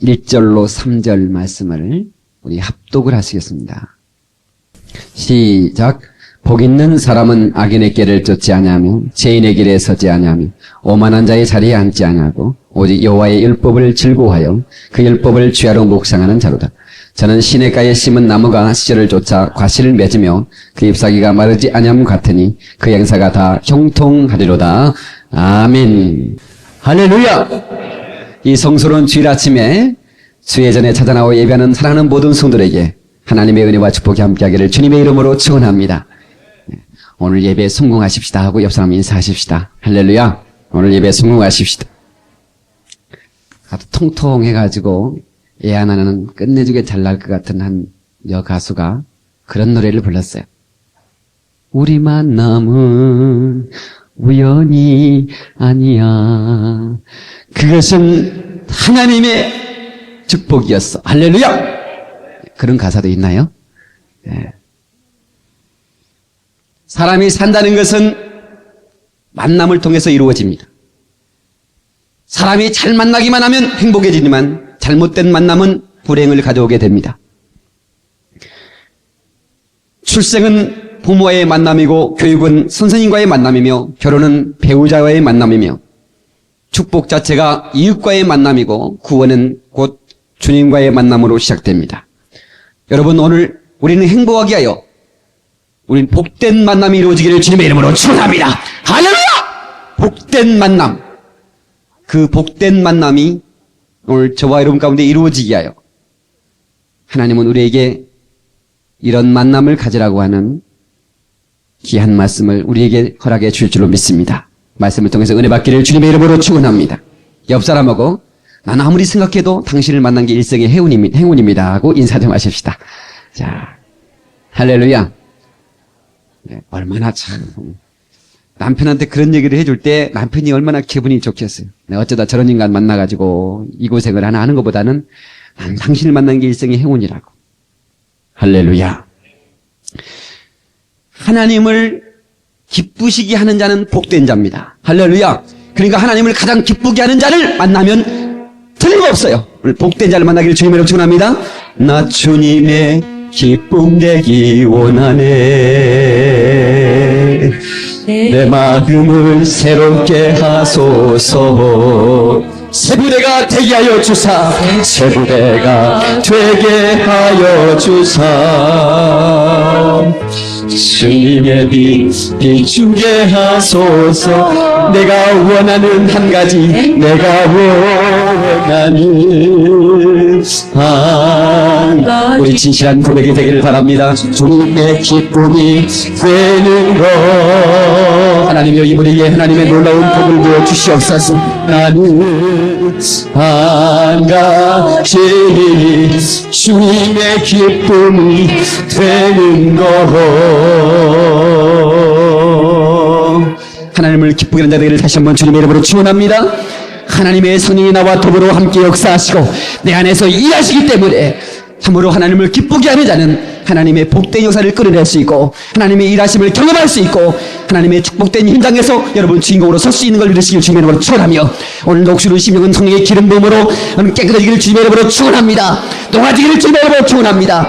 1절로 3절 말씀을 우리 합독을 하시겠습니다. 시작. 복 있는 사람은 악인의 길을 쫓지 아니하며 죄인의 길에 서지 아니하며 오만한 자의 자리에 앉지 아니하고 오직 여호와의 율법을 즐거워하여 그 율법을 주야로 묵상하는 자로다. 저는 시냇가에 심은 나무가 시절을 쫓아 과실을 맺으며 그 잎사귀가 마르지 아니함 같으니 그 행사가 다 형통하리로다. 아멘. 할렐루야. 이 성스러운 주일 아침에 주의 전에 찾아나와 예배하는 사랑하는 모든 성도들에게 하나님의 은혜와 축복이 함께하기를 주님의 이름으로 축원합니다. 오늘 예배에 성공하십시다 하고 옆 사람 인사하십시다. 할렐루야. 오늘 예배에 성공하십시다. 아주 통통해가지고 애 하나는 끝내주게 잘날 것 같은 한 여가수가 그런 노래를 불렀어요. 우리 만남은 우연이 아니야. 그것은 하나님의 축복이었어. 할렐루야. 그런 가사도 있나요? 네. 사람이 산다는 것은 만남을 통해서 이루어집니다. 사람이 잘 만나기만 하면 행복해지지만 잘못된 만남은 불행을 가져오게 됩니다. 출생은 부모와의 만남이고 교육은 선생님과의 만남이며 결혼은 배우자와의 만남이며 축복 자체가 이웃과의 만남이고 구원은 곧 주님과의 만남으로 시작됩니다. 여러분, 오늘 우리는 행복하게 하여 우리는 복된 만남이 이루어지기를 주님의 이름으로 축원합니다. 할렐루야! 복된 만남. 그 복된 만남이 오늘 저와 여러분 가운데 이루어지게 하여 하나님은 우리에게 이런 만남을 가지라고 하는 귀한 말씀을 우리에게 허락해 줄 줄로 믿습니다. 말씀을 통해서 은혜 받기를 주님의 이름으로 축원합니다. 옆 사람하고 나는 아무리 생각해도 당신을 만난 게 일생의 행운입니다 하고 인사 좀 하십시다. 자, 할렐루야. 네, 얼마나 참 남편한테 그런 얘기를 해줄 때 남편이 얼마나 기분이 좋겠어요. 내가 어쩌다 저런 인간 만나가지고 이 고생을 하나 하는 것보다는 난 당신을 만난 게 일생의 행운이라고. 할렐루야. 하나님을 기쁘시게 하는 자는 복된 자입니다. 할렐루야. 그러니까 하나님을 가장 기쁘게 하는 자를 만나면 틀림없어요. 오늘 복된 자를 만나기를 주님으로 축원합니다. 나 주님의 기쁨 되기 원하네. 내 마음을 새롭게 하소서. 새 부대가 되게 하여 주사. 새 부대가 되게 하여 주사. 주님의 빛 비추게 하소서. 내가 원하는 한 가지, 내가 원하는 우리 진실한 고백이 되기를 바랍니다. 주님의 기쁨이 되는 것. 하나님여 이분에게 하나님의 놀라운 복을 부어 주시옵소서. 나는 한 가지 주님의 기쁨이 되는 것. 하나님을 기쁘게 하는 자들을 다시 한번 주님의 이름으로 축원합니다. 하나님의 성령이 나와 더불어 함께 역사하시고 내 안에서 일하시기 때문에 참으로 하나님을 기쁘게 하는 자는 하나님의 복된 역사를 끌어낼 수 있고 하나님의 일하심을 경험할 수 있고 하나님의 축복된 현장에서 여러분 주인공으로 설 수 있는 걸 믿으시길 주님의 이름으로 축원하며 오늘 녹수는 심령은 성령의 기름 부음으로 깨끗해지기를 주님의 이름으로 축원합니다. 녹아지기를 주님의 이름으로 축원합니다.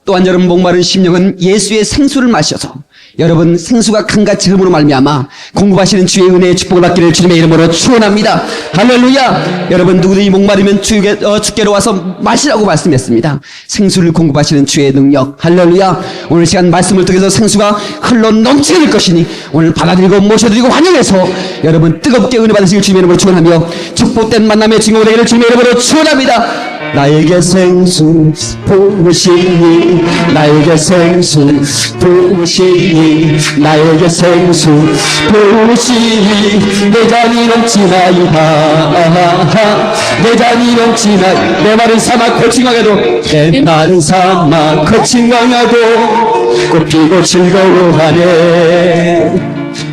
또한 여러분 목마른 심령은 예수의 생수를 마셔서 여러분 생수가 강같이 흐름으로 말미암아 공급하시는 주의 은혜의 축복을 받기를 주님의 이름으로 축원합니다. 할렐루야. 여러분 누구든지 목마르면 주께로 와서 마시라고 말씀했습니다. 생수를 공급하시는 주의 능력. 할렐루야. 오늘 시간 말씀을 통해서 생수가 흘러 넘치게 될 것이니 오늘 받아들이고 모셔드리고 환영해서 여러분 뜨겁게 은혜 받으시길 주님의 이름으로 축원하며 축복된 만남의 증거가 되기를 주님의 이름으로 축원합니다. 나에게 생수 부으시니 나에게 생수 부으시니 나에게 생수 부으시니 내 잔이 넘치나이다. 내 잔이 넘치나이다. 내 마른 사막 거친 광야도 내 마른 사막 거친 광야도 꽃피고 즐거워하네.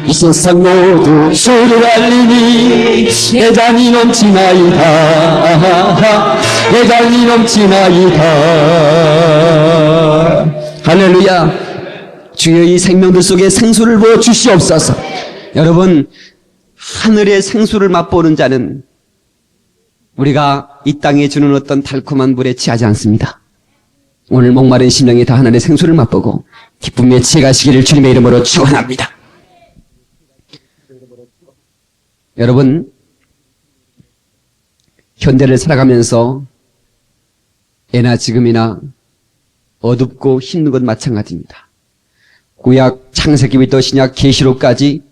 이 세상 모두 주를 알리니 내 잔이 넘치나이다. 내 잔이 넘치나이다. 할렐루야. 주여 이 생명들 속에 생수를 부어 주시옵소서. 여러분 하늘의 생수를 맛보는 자는 우리가 이 땅에 주는 어떤 달콤한 물에 취하지 않습니다. 오늘 목마른 심령이 다 하늘의 생수를 맛보고 기쁨에 취해가시기를 주님의 이름으로 축원합니다. 여러분, 현대를 살아가면서 예나 지금이나 어둡고 힘든 것 마찬가지입니다. 구약 창세기부터 신약 계시록까지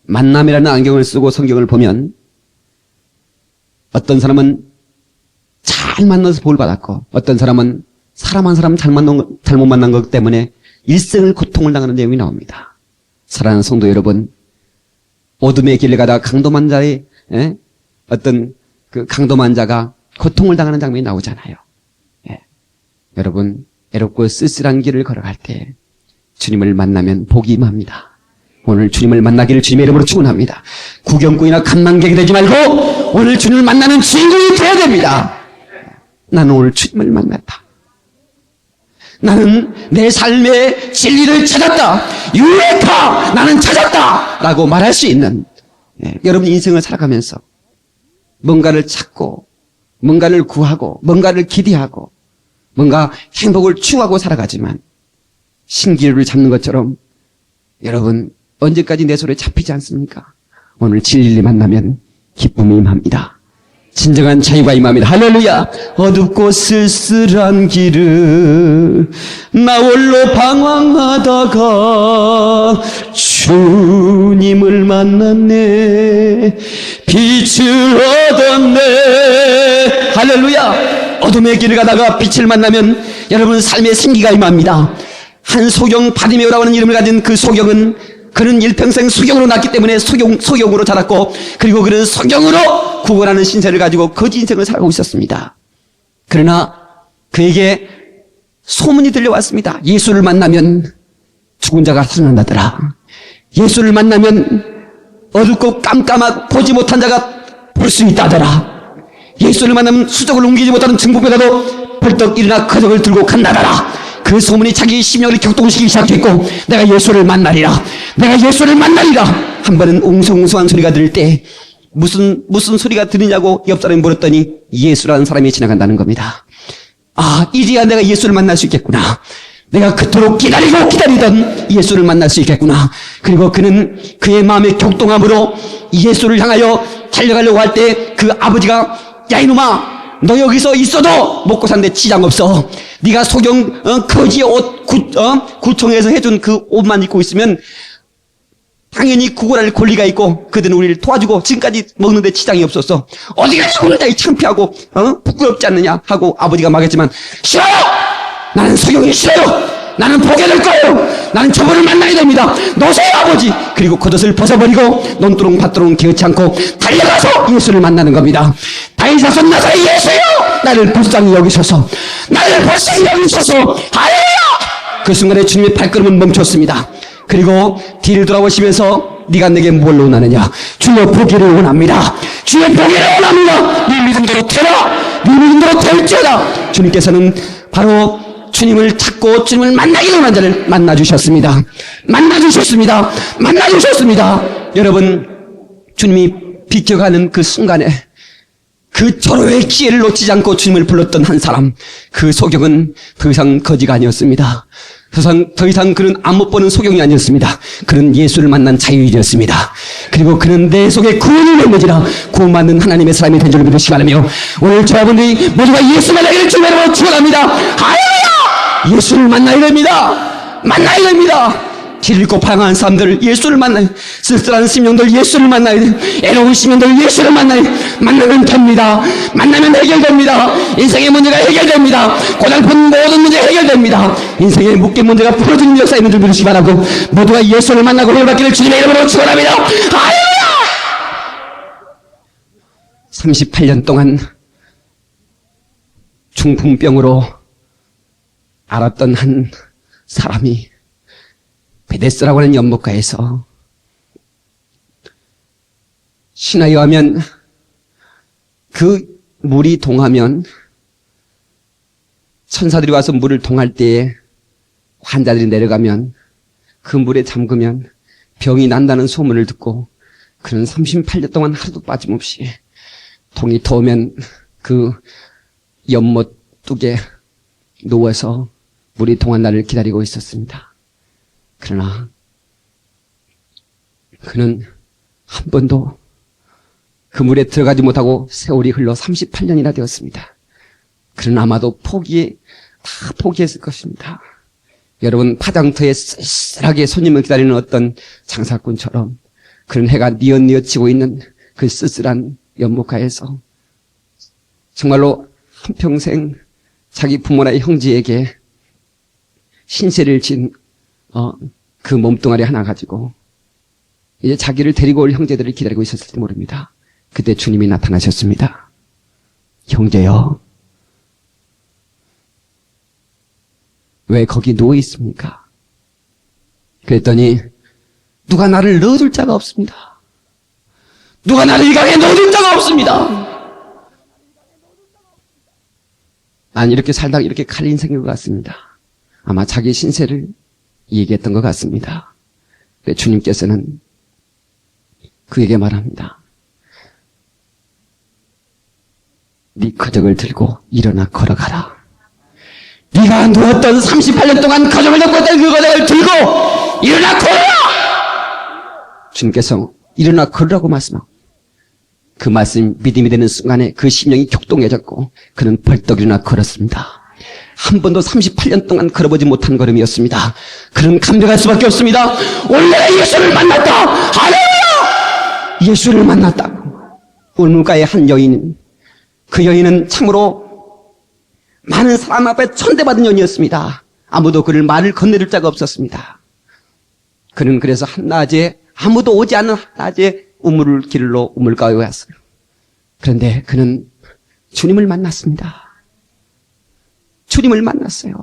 만남이라는 안경을 쓰고 성경을 보면 어떤 사람은 잘 만나서 복을 받았고 어떤 사람은 사람 한 사람 잘못 만난 것 때문에 일생을 고통을 당하는 내용이 나옵니다. 사랑하는 성도 여러분, 어둠의 길을 가다가 강도만 자의 어떤 그 강도만 자가 고통을 당하는 장면이 나오잖아요. 여러분, 애롭고 쓸쓸한 길을 걸어갈 때 주님을 만나면 복이 임합니다. 오늘 주님을 만나기를 주님의 이름으로 축원합니다. 구경꾼이나 간망객이 되지 말고 오늘 주님을 만나는 주인공이 되어야 됩니다. 나는 오늘 주님을 만났다. 나는 내 삶의 진리를 찾았다. 유레카! 나는 찾았다! 라고 말할 수 있는 여러분 인생을 살아가면서 뭔가를 찾고 뭔가를 구하고 뭔가를 기대하고 뭔가 행복을 추구하고 살아가지만 신기루를 잡는 것처럼 여러분 언제까지 내 손에 잡히지 않습니까? 오늘 진리를 만나면 기쁨이 임합니다. 진정한 자유가 임합니다. 할렐루야. 어둡고 쓸쓸한 길을 나 홀로 방황하다가 주님을 만났네. 빛을 얻었네. 할렐루야. 어둠의 길을 가다가 빛을 만나면 여러분 삶의 생기가 임합니다. 한 소경 바디메오라고 하는 이름을 가진 그 소경은 그는 일평생 소경으로 낳기 때문에 소경으로 자랐고 그리고 그는 소경으로 구원하는 신세를 가지고 거지 인생을 살아가고 있었습니다. 그러나 그에게 소문이 들려왔습니다. 예수를 만나면 죽은 자가 살아난다더라. 예수를 만나면 어둡고 깜깜하고 보지 못한 자가 볼 수 있다더라. 예수를 만나면 수족을 옮기지 못하는 증폭배라도 벌떡 일어나 거적을 들고 간다더라. 그 소문이 자기 심령을 격동시키기 시작했고 내가 예수를 만나리라. 내가 예수를 만나리라. 한 번은 웅성웅성한 소리가 들을 때 무슨 소리가 들리냐고 옆 사람이 물었더니 예수라는 사람이 지나간다는 겁니다. 아, 이제야 내가 예수를 만날 수 있겠구나. 내가 그토록 기다리던 예수를 만날 수 있겠구나. 그리고 그는 그의 마음의 격동함으로 예수를 향하여 달려가려고 할 때 그 아버지가 야 이놈아 너 여기서 있어도 먹고 사는데 지장 없어. 네가 소경 거지의 옷 구청에서 해준 그 옷만 입고 있으면 당연히 구걸할 권리가 있고 그들은 우리를 도와주고 지금까지 먹는데 지장이 없었어. 어디가 오늘 이 창피하고 부끄럽지 않느냐 하고 아버지가 말했지만 싫어요. 나는 소경이 싫어요. 나는 보게 될 거예요. 나는 저분을 만나야 됩니다. 노세요 아버지. 그리고 겉옷을 벗어버리고 논두렁 밭두렁 개의치 않고 달려가서 예수를 만나는 겁니다. 다윗사손 나사렛 예수요. 나를 불쌍히 여기소서. 나를 불쌍히 여기소서. 할렐루야. 그 순간에 주님의 발걸음은 멈췄습니다. 그리고 뒤를 돌아보시면서 네가 내게 뭘 원하느냐. 주의 보기를 원합니다. 주의 보기를 원합니다. 네 믿음대로 되라. 네 믿음대로 될지어다. 주님께서는 바로 주님을 찾고 주님을 만나기를 원하는 자를 만나주셨습니다. 만나주셨습니다. 만나주셨습니다. 여러분 주님이 비켜가는 그 순간에 그 절호의 기회를 놓치지 않고 주님을 불렀던 한 사람, 그 소경은 더 이상 거지가 아니었습니다. 더 이상 그는 안 못 보는 소경이 아니었습니다. 그는 예수를 만난 자유인이었습니다. 그리고 그는 내 속에 구원을 메모지라 구원받는 하나님의 사람이 된 줄 믿으시기 바라며 오늘 저분들이 모두가 예수 만나기를 주님으로 축원합니다. 할렐루야. 예수를 만나야 됩니다. 만나야 됩니다. 길 잃고 방황한 사람들 예수를 만나요. 쓸쓸한 심령들 예수를 만나야 돼요. 애로운 심령들 예수를 만나요. 만나면 됩니다. 만나면 해결됩니다. 인생의 문제가 해결됩니다. 고달픈 모든 문제가 해결됩니다. 인생의 묶인 문제가 풀어지는 역사 있는 줄 믿으시기 바라고 모두가 예수를 만나고 복을 받기를 주님의 이름으로 축원합니다. 할렐루야. 38년 동안 중풍병으로 알았던 한 사람이 베데스라고 하는 연못가에서 신화에 의하면 그 물이 동하면 천사들이 와서 물을 동할 때에 환자들이 내려가면 그 물에 잠그면 병이 난다는 소문을 듣고 그는 38년 동안 하루도 빠짐없이 동이 더우면 그 연못 뚝에 누워서 물이 동한 날을 기다리고 있었습니다. 그러나 그는 한 번도 그 물에 들어가지 못하고 세월이 흘러 38년이나 되었습니다. 그는 아마도 다 포기했을 것입니다. 여러분, 파장터에 쓸쓸하게 손님을 기다리는 어떤 장사꾼처럼 그런 해가 뉘엿뉘엿지고 있는 그 쓸쓸한 연못가에서 정말로 한평생 자기 부모나 형제에게 신세를 진 그 몸뚱아리 하나 가지고 이제 자기를 데리고 올 형제들을 기다리고 있었을지 모릅니다. 그때 주님이 나타나셨습니다. 형제여, 왜 거기 누워 있습니까? 그랬더니 누가 나를 넣어줄 자가 없습니다. 누가 나를 이 강에 넣어줄 자가 없습니다. 난 이렇게 살다가 이렇게 갈 인생인 것 같습니다. 아마 자기 신세를 얘기했던 것 같습니다. 주님께서는 그에게 말합니다. 네 거적을 들고 일어나 걸어가라. 네가 누웠던 38년 동안 거적을 잡고 있던 그 거적을 들고 일어나 걸어라! 주님께서 일어나 걸으라고 말씀하고 그 말씀 믿음이 되는 순간에 그 심령이 격동해졌고 그는 벌떡 일어나 걸었습니다. 한 번도 38년 동안 걸어보지 못한 걸음이었습니다. 그는 감격할 수밖에 없습니다. 오늘 내가 예수를 만났다! 할렐루야! 예수를 만났다고. 울물가의 한 여인, 그 여인은 참으로 많은 사람 앞에 천대받은 여인이었습니다. 아무도 그를 말을 건네줄 자가 없었습니다. 그는 그래서 한낮에 아무도 오지 않는 한낮에 길로 우물가에 왔어요. 그런데 그는 주님을 만났습니다. 주님을 만났어요.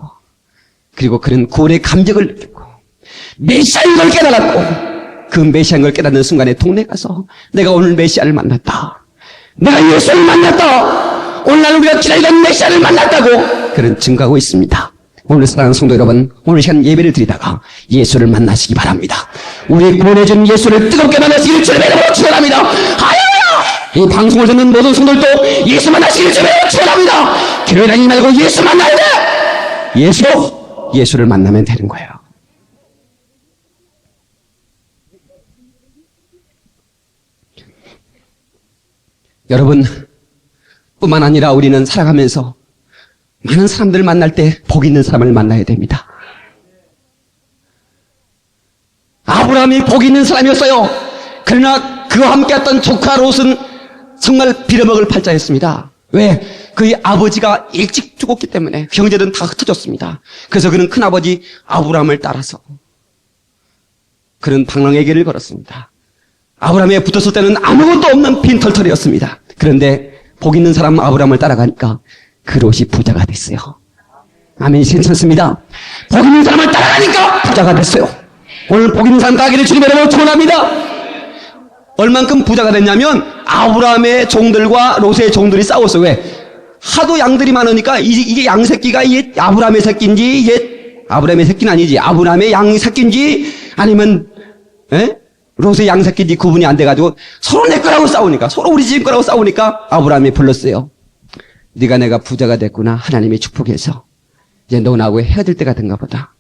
그리고 그는 구원의 감격을 느꼈고 메시아인 걸 깨달았고 그 메시아인 걸 깨닫는 순간에 동네 가서 내가 오늘 메시아를 만났다. 내가 예수를 만났다. 오늘 우리가 기다리던 메시아를 만났다고 그는 증거하고 있습니다. 오늘 사랑하는 성도 여러분, 오늘 시간 예배를 드리다가 예수를 만나시기 바랍니다. 우리 구원해준 예수를 뜨겁게 만나시기를 주님의 이름으로 축원합니다. 할렐루야! 이 방송을 듣는 모든 성도들도 예수 만나시기를 주님의 이름으로 축원합니다. 교회 다니지 말고 예수 만나야 돼! 예수를 만나면 되는 거예요. 여러분, 뿐만 아니라 우리는 살아가면서 많은 사람들을 만날 때 복 있는 사람을 만나야 됩니다. 아브라함이 복 있는 사람이었어요. 그러나 그와 함께했던 조카 롯은 정말 빌어먹을 팔자였습니다. 왜? 그의 아버지가 일찍 죽었기 때문에 형제들은 다 흩어졌습니다. 그래서 그는 큰아버지 아브라함을 따라서 그는 방랑의 길을 걸었습니다. 아브라함에 붙었을 때는 아무것도 없는 빈털털이었습니다. 그런데 복 있는 사람 아브라함을 따라가니까 그 롯이 부자가 됐어요. 아멘. 괜찮습니다. 복 있는 사람을 따라가니까 부자가 됐어요. 오늘 복 있는 사람 따라가기를 주님의 이름으로 축원합니다. 얼만큼 부자가 됐냐면 아브라함의 종들과 롯의 종들이 싸웠어요. 왜? 하도 양들이 많으니까 이게 양 새끼가 이게 아브라함의 새끼인지 이게 아브라함의 새끼는 아니지 아브라함의 양 새끼인지 아니면 롯의 양 새끼인지 구분이 안 돼가지고 서로 내 거라고 싸우니까 서로 우리 집 거라고 싸우니까 아브라함이 불렀어요. 네가 내가 부자가 됐구나. 하나님의 축복해서 이제 너 나하고 헤어질 때가 된가 보다.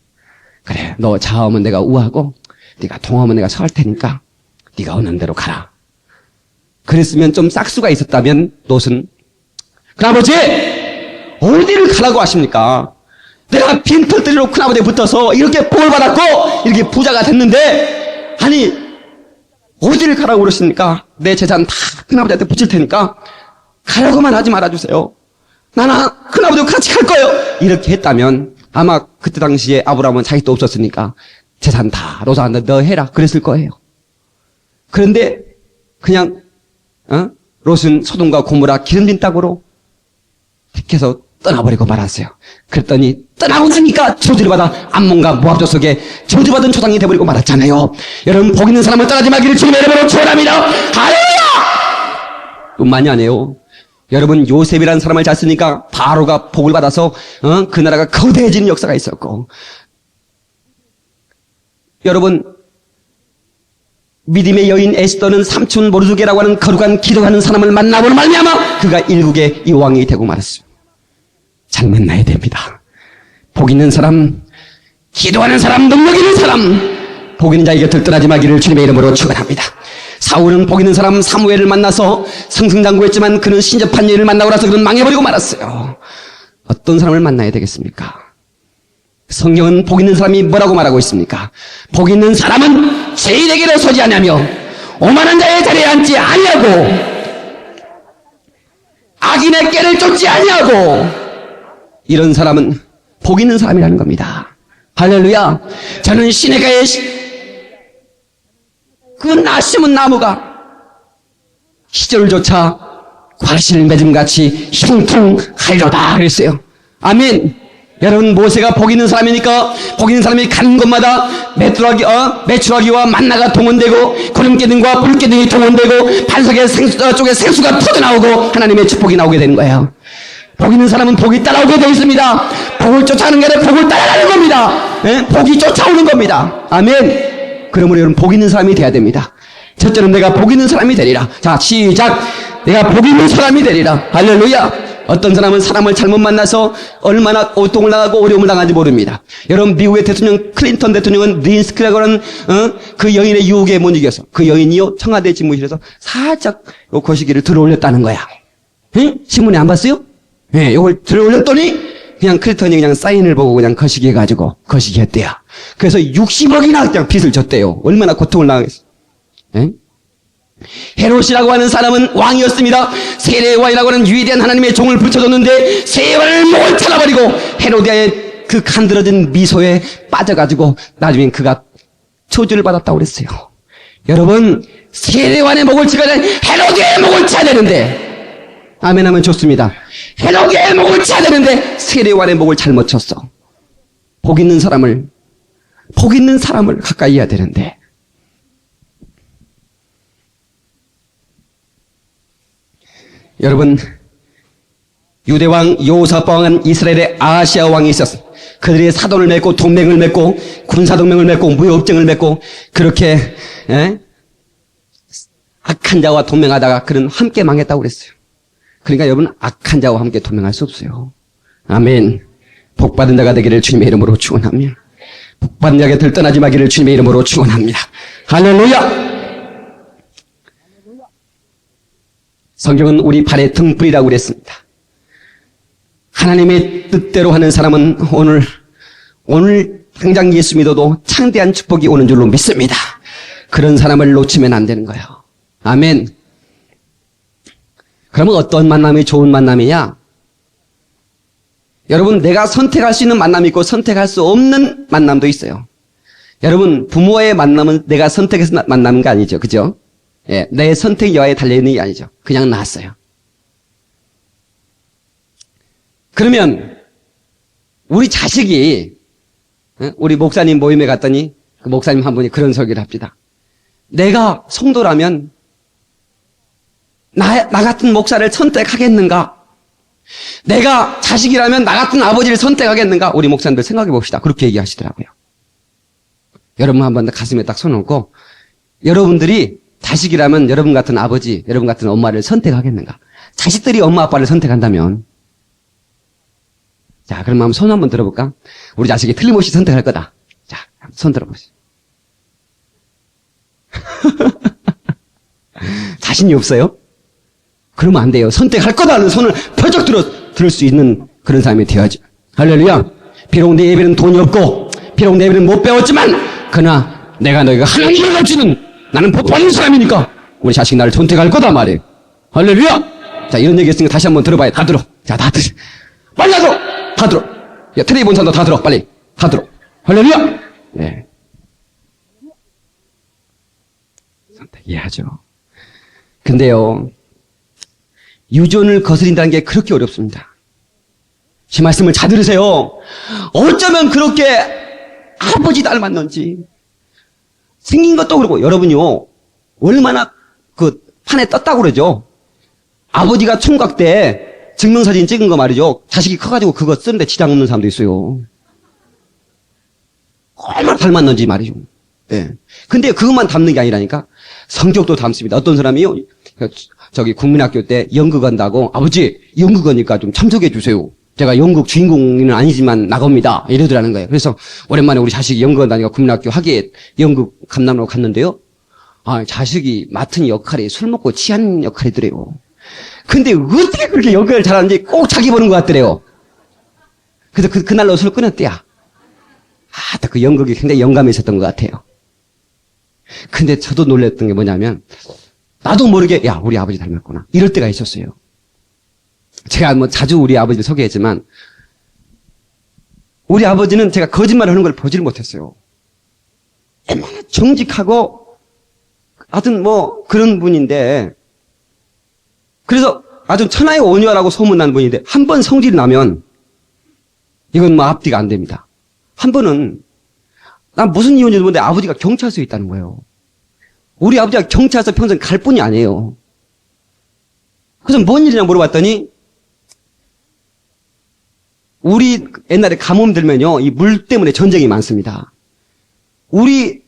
그래, 너 좌우면 내가 우하고 네가 동하면 내가 서할 테니까 네가 오는 대로 가라. 그랬으면 좀 싹수가 있었다면 롯은 큰아버지 어디를 가라고 하십니까? 내가 빈털터리로 큰아버지에 붙어서 이렇게 복을 받았고 이렇게 부자가 됐는데 아니 어디를 가라고 그러십니까? 내 재산 다 큰아버지한테 붙일 테니까 가라고만 하지 말아주세요. 나는 큰아버지와 같이 갈 거예요. 이렇게 했다면 아마 그때 당시에 아브라함은 자식도 없었으니까 재산 다 롯한테 너 해라 그랬을 거예요. 그런데 그냥 롯은 소돔과 고모라 기름진 땅으로 택해서 떠나버리고 말았어요. 그랬더니 떠나고 나니까 저주를 받아 암몬과 모압 족속에 저주받은 조상이 되어버리고 말았잖아요. 여러분 복 있는 사람을 떠나지 말기를 주님의 이름으로 축원합니다. 할렐루야! 뿐만이 아니에요. 여러분 요셉이라는 사람을 잘 쓰니까 바로가 복을 받아서 그 나라가 거대해지는 역사가 있었고 여러분 믿음의 여인 에스더는 삼촌 모르드게라고 하는 거룩한 기도하는 사람을 만나보는 말미암아 그가 일국의 이 왕이 되고 말았습니다. 잘 만나야 됩니다. 복 있는 사람, 기도하는 사람, 능력 있는 사람, 복 있는 자의 곁을 떠나지 마기를 주님의 이름으로 축원합니다. 사울은 복 있는 사람 사무엘을 만나서 승승장구했지만 그는 신접한 여인을 만나고 나서 그는 망해버리고 말았어요. 어떤 사람을 만나야 되겠습니까? 성경은 복 있는 사람이 뭐라고 말하고 있습니까? 복 있는 사람은 죄인에게로 서지 아니하며 오만한 자의 자리에 앉지 아니하고 악인의 꾀를 쫓지 아니하고, 이런 사람은 복 있는 사람이라는 겁니다. 할렐루야. 저는 시내가에 그 낯심은 나무가 시절조차 과실 맺음같이 형통하리로다 그랬어요. 아멘. 여러분, 모세가 복 있는 사람이니까 복 있는 사람이 가는 곳마다 메추라기와 만나가 동원되고 구름기둥과 불기둥이 동원되고 반석의 쪽에 생수가 터져나오고 하나님의 축복이 나오게 되는 거예요. 복 있는 사람은 복이 따라오게 되어 있습니다. 복을 쫓아가는 게 아니라 복을 따라가는 겁니다. 예? 복이 쫓아오는 겁니다. 아멘. 그러므로 여러분, 복 있는 사람이 돼야 됩니다. 첫째는 내가 복 있는 사람이 되리라. 자, 시작. 내가 복 있는 사람이 되리라. 할렐루야. 어떤 사람은 사람을 잘못 만나서 얼마나 고통을 당하고 어려움을 당하는지 모릅니다. 여러분, 미국의 대통령 클린턴 대통령은 린스키라고 하는 그 여인의 유혹에 못 이겨서 그 여인이요 청와대 집무실에서 살짝 요 거시기를 들어올렸다는 거야. 응? 신문에 안 봤어요? 예, 요걸 들어올렸더니 그냥 클린턴이 그냥 사인을 보고 그냥 거시기 해가지고 거시기 했대요. 그래서 60억이나 그냥 빚을 졌대요. 얼마나 고통을 당하겠어. 예? 헤롯이라고 하는 사람은 왕이었습니다. 세례요한이라고 하는 위대한 하나님의 종을 붙여줬는데 세례요한을 목을 잘라버리고 헤로디아의 그 간드러진 미소에 빠져가지고 나중엔 그가 저주를 받았다고 그랬어요. 여러분, 세례요한의 목을 치거나 헤로디아의 목을 쳐야 되는데, 아멘 하면 좋습니다. 헤로디아의 목을 쳐야 되는데 세례요한의 목을 잘못 쳤어. 복 있는 사람을 가까이 해야 되는데, 여러분, 유대왕 여호사밧 이스라엘의 아하시아 왕이 있었어. 그들이 사돈을 맺고 동맹을 맺고 군사동맹을 맺고 무역쟁을 맺고 그렇게 악한 자와 동맹하다가 그는 함께 망했다고 그랬어요. 그러니까 여러분, 악한 자와 함께 동맹할 수 없어요. 아멘. 복받은 자가 되기를 주님의 이름으로 축원합니다. 복받은 자가 들 떠나지 마기를 주님의 이름으로 축원합니다. 할렐루야. 성경은 우리 발의 등불이라고 그랬습니다. 하나님의 뜻대로 하는 사람은 오늘 당장 예수 믿어도 창대한 축복이 오는 줄로 믿습니다. 그런 사람을 놓치면 안 되는 거예요. 아멘. 그러면 어떤 만남이 좋은 만남이냐? 여러분, 내가 선택할 수 있는 만남이 있고 선택할 수 없는 만남도 있어요. 여러분, 부모와의 만남은 내가 선택해서 만나는 거 아니죠. 그죠? 예, 내 선택 여하에 달려있는 게 아니죠. 그냥 나왔어요. 그러면 우리 자식이 우리 목사님 모임에 갔더니 그 목사님 한 분이 그런 설교를 합니다. 내가 성도라면 나 같은 목사를 선택하겠는가? 내가 자식이라면 나 같은 아버지를 선택하겠는가? 우리 목사님들 생각해 봅시다. 그렇게 얘기하시더라고요. 여러분 한번 가슴에 딱 손 얹고, 여러분들이 자식이라면 여러분 같은 아버지, 여러분 같은 엄마를 선택하겠는가? 자식들이 엄마 아빠를 선택한다면, 자, 그럼 한번 손 한번 들어볼까? 우리 자식이 틀림없이 선택할 거다. 자, 손 들어보시죠. 자신이 없어요? 그러면 안 돼요. 선택할 거다는 손을 펄쩍 들을 수 있는 그런 사람이 되어야죠. 할렐루야. 비록 내 예배는 돈이 없고, 비록 내 예배는 못 배웠지만, 그러나 내가 너희가 하나님을 가르치는 나는 복 받는 사람이니까 우리 자식 나를 선택할 거다 말이에요. 할렐루야. 자, 이런 얘기 했으니까 다시 한번 들어봐요. 다 들어. 자, 다 들어. 빨리 다 들어. 다 들어. 야, 테레비 본 사람도 다 들어. 빨리. 다 들어. 할렐루야. 네. 선택해야죠. 근데요, 유전을 거스린다는 게 그렇게 어렵습니다. 제 말씀을 잘 들으세요. 어쩌면 그렇게 아버지 닮았는지. 생긴 것도 그렇고, 여러분요, 얼마나 그 판에 떴다고 그러죠. 아버지가 총각 때 증명사진 찍은 거 말이죠. 자식이 커가지고 그거 쓰는데 지장 없는 사람도 있어요. 얼마나 닮았는지 말이죠. 예. 근데 그것만 닮는 게 아니라니까. 성격도 닮습니다. 어떤 사람이요, 저기 국민학교 때 연극 한다고, 아버지, 연극 하니까 좀 참석해 주세요. 제가 연극 주인공은 아니지만 나갑니다. 이러더라는 거예요. 그래서 오랜만에 우리 자식이 연극 한다니까 국민학교 학예에 연극 감독으로 갔는데요. 아, 자식이 맡은 역할이 술 먹고 취한 역할이더래요. 근데 어떻게 그렇게 연극을 잘하는지 꼭 자기 보는 것 같더래요. 그래서 그날로 술을 끊었대요. 아, 그 연극이 굉장히 영감이 있었던 것 같아요. 근데 저도 놀랬던 게 뭐냐면, 나도 모르게, 야, 우리 아버지 닮았구나. 이럴 때가 있었어요. 제가 뭐 자주 우리 아버지를 소개했지만, 우리 아버지는 제가 거짓말 하는 걸 보지를 못했어요. 얼마나 정직하고, 하여튼 뭐, 그런 분인데, 그래서 아주 천하의 오녀라고 소문난 분인데, 한 번 성질이 나면, 이건 뭐 앞뒤가 안 됩니다. 한 번은, 난 무슨 이유인지 모르는데 아버지가 경찰서에 있다는 거예요. 우리 아버지가 경찰서 평생 갈 뿐이 아니에요. 그래서 뭔 일이냐 물어봤더니, 우리 옛날에 가뭄 들면요, 이 물 때문에 전쟁이 많습니다. 우리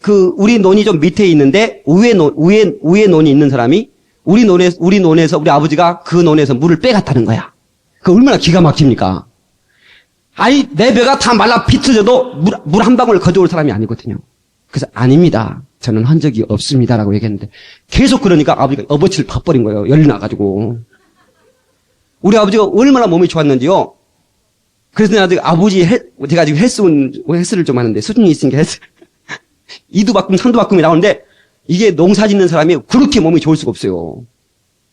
논이 좀 밑에 있는데, 위에 논이 있는 사람이, 우리 논에서 우리 아버지가 그 논에서 물을 빼갔다는 거야. 그 얼마나 기가 막힙니까? 아니, 내 배가 다 말라 비틀어도 물 한 방울 가져올 사람이 아니거든요. 그래서 아닙니다. 저는 한 적이 없습니다라고 얘기했는데, 계속 그러니까 아버지가 업어치를 봐버린 거예요. 열이 나가지고. 우리 아버지가 얼마나 몸이 좋았는지요. 그래서 제가 지금 헬스를 좀 하는데, 수준이 있으니까 헬스. 2두 바꿈, 3두 바꿈이 나오는데, 이게 농사 짓는 사람이 그렇게 몸이 좋을 수가 없어요.